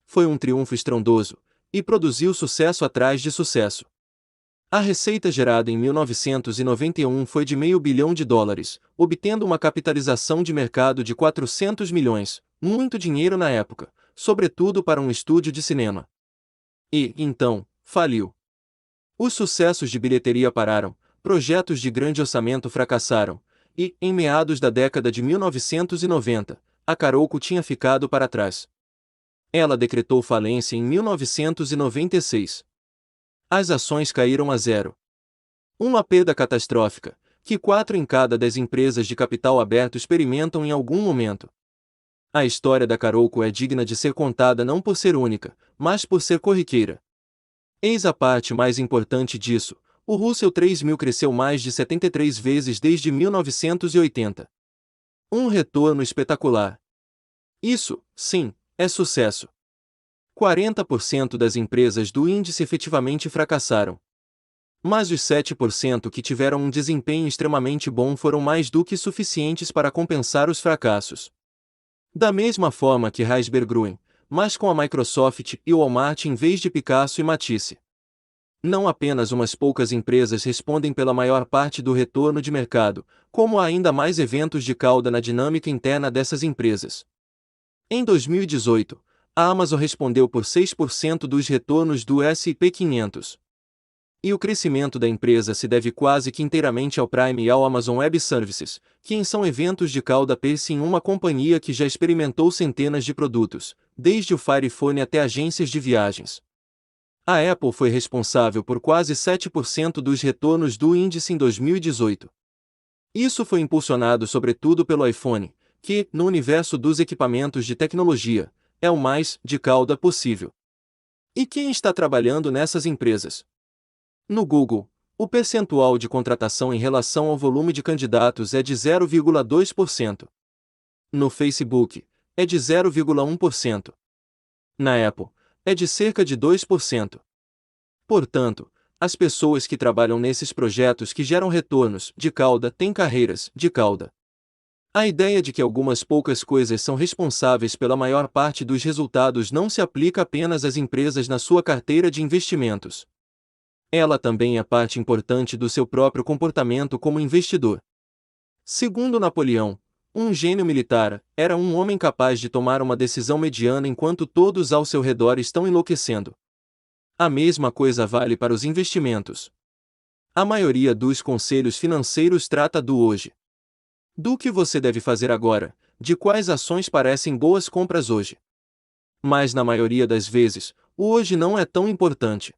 Foi um triunfo estrondoso, e produziu sucesso atrás de sucesso. A receita gerada em 1991 foi de $500 milhão, obtendo uma capitalização de mercado de 400 milhões, muito dinheiro na época, sobretudo para um estúdio de cinema. E, então, faliu. Os sucessos de bilheteria pararam, projetos de grande orçamento fracassaram, e, em meados da década de 1990, a Carolco tinha ficado para trás. Ela decretou falência em 1996. As ações caíram a zero. Uma perda catastrófica, que 4 em cada 10 empresas de capital aberto experimentam em algum momento. A história da Carolco é digna de ser contada não por ser única, mas por ser corriqueira. Eis a parte mais importante disso: o Russell 3000 cresceu mais de 73 vezes desde 1980. Um retorno espetacular. Isso, sim, é sucesso. 40% das empresas do índice efetivamente fracassaram. Mas os 7% que tiveram um desempenho extremamente bom foram mais do que suficientes para compensar os fracassos. Da mesma forma que Heidelberg, mas com a Microsoft e o Walmart em vez de Picasso e Matisse. Não apenas umas poucas empresas respondem pela maior parte do retorno de mercado, como há ainda mais eventos de cauda na dinâmica interna dessas empresas. Em 2018, a Amazon respondeu por 6% dos retornos do S&P 500. E o crescimento da empresa se deve quase que inteiramente ao Prime e ao Amazon Web Services, que são eventos de cauda perse em uma companhia que já experimentou centenas de produtos, desde o Fire Phone até agências de viagens. A Apple foi responsável por quase 7% dos retornos do índice em 2018. Isso foi impulsionado sobretudo pelo iPhone, que, no universo dos equipamentos de tecnologia, é o mais de cauda possível. E quem está trabalhando nessas empresas? No Google, o percentual de contratação em relação ao volume de candidatos é de 0,2%. No Facebook, é de 0,1%. Na Apple, é de cerca de 2%. Portanto, as pessoas que trabalham nesses projetos que geram retornos de cauda têm carreiras de cauda. A ideia de que algumas poucas coisas são responsáveis pela maior parte dos resultados não se aplica apenas às empresas na sua carteira de investimentos. Ela também é parte importante do seu próprio comportamento como investidor. Segundo Napoleão, um gênio militar, era um homem capaz de tomar uma decisão mediana enquanto todos ao seu redor estão enlouquecendo. A mesma coisa vale para os investimentos. A maioria dos conselhos financeiros trata do hoje. Do que você deve fazer agora, de quais ações parecem boas compras hoje. Mas na maioria das vezes, o hoje não é tão importante.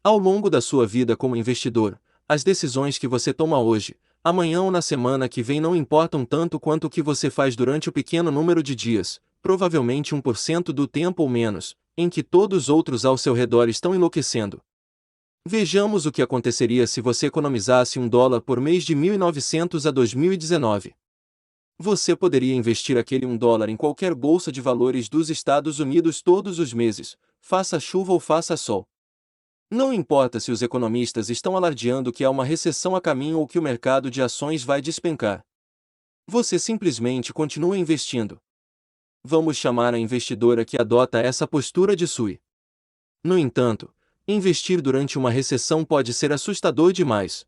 Ao longo da sua vida como investidor, as decisões que você toma hoje, amanhã ou na semana que vem não importam tanto quanto o que você faz durante o pequeno número de dias, provavelmente 1% do tempo ou menos, em que todos os outros ao seu redor estão enlouquecendo. Vejamos o que aconteceria se você economizasse $1 por mês de 1900 a 2019. Você poderia investir aquele $1 em qualquer bolsa de valores dos Estados Unidos todos os meses, faça chuva ou faça sol. Não importa se os economistas estão alardeando que há uma recessão a caminho ou que o mercado de ações vai despencar. Você simplesmente continua investindo. Vamos chamar a investidora que adota essa postura de Sui. No entanto, investir durante uma recessão pode ser assustador demais.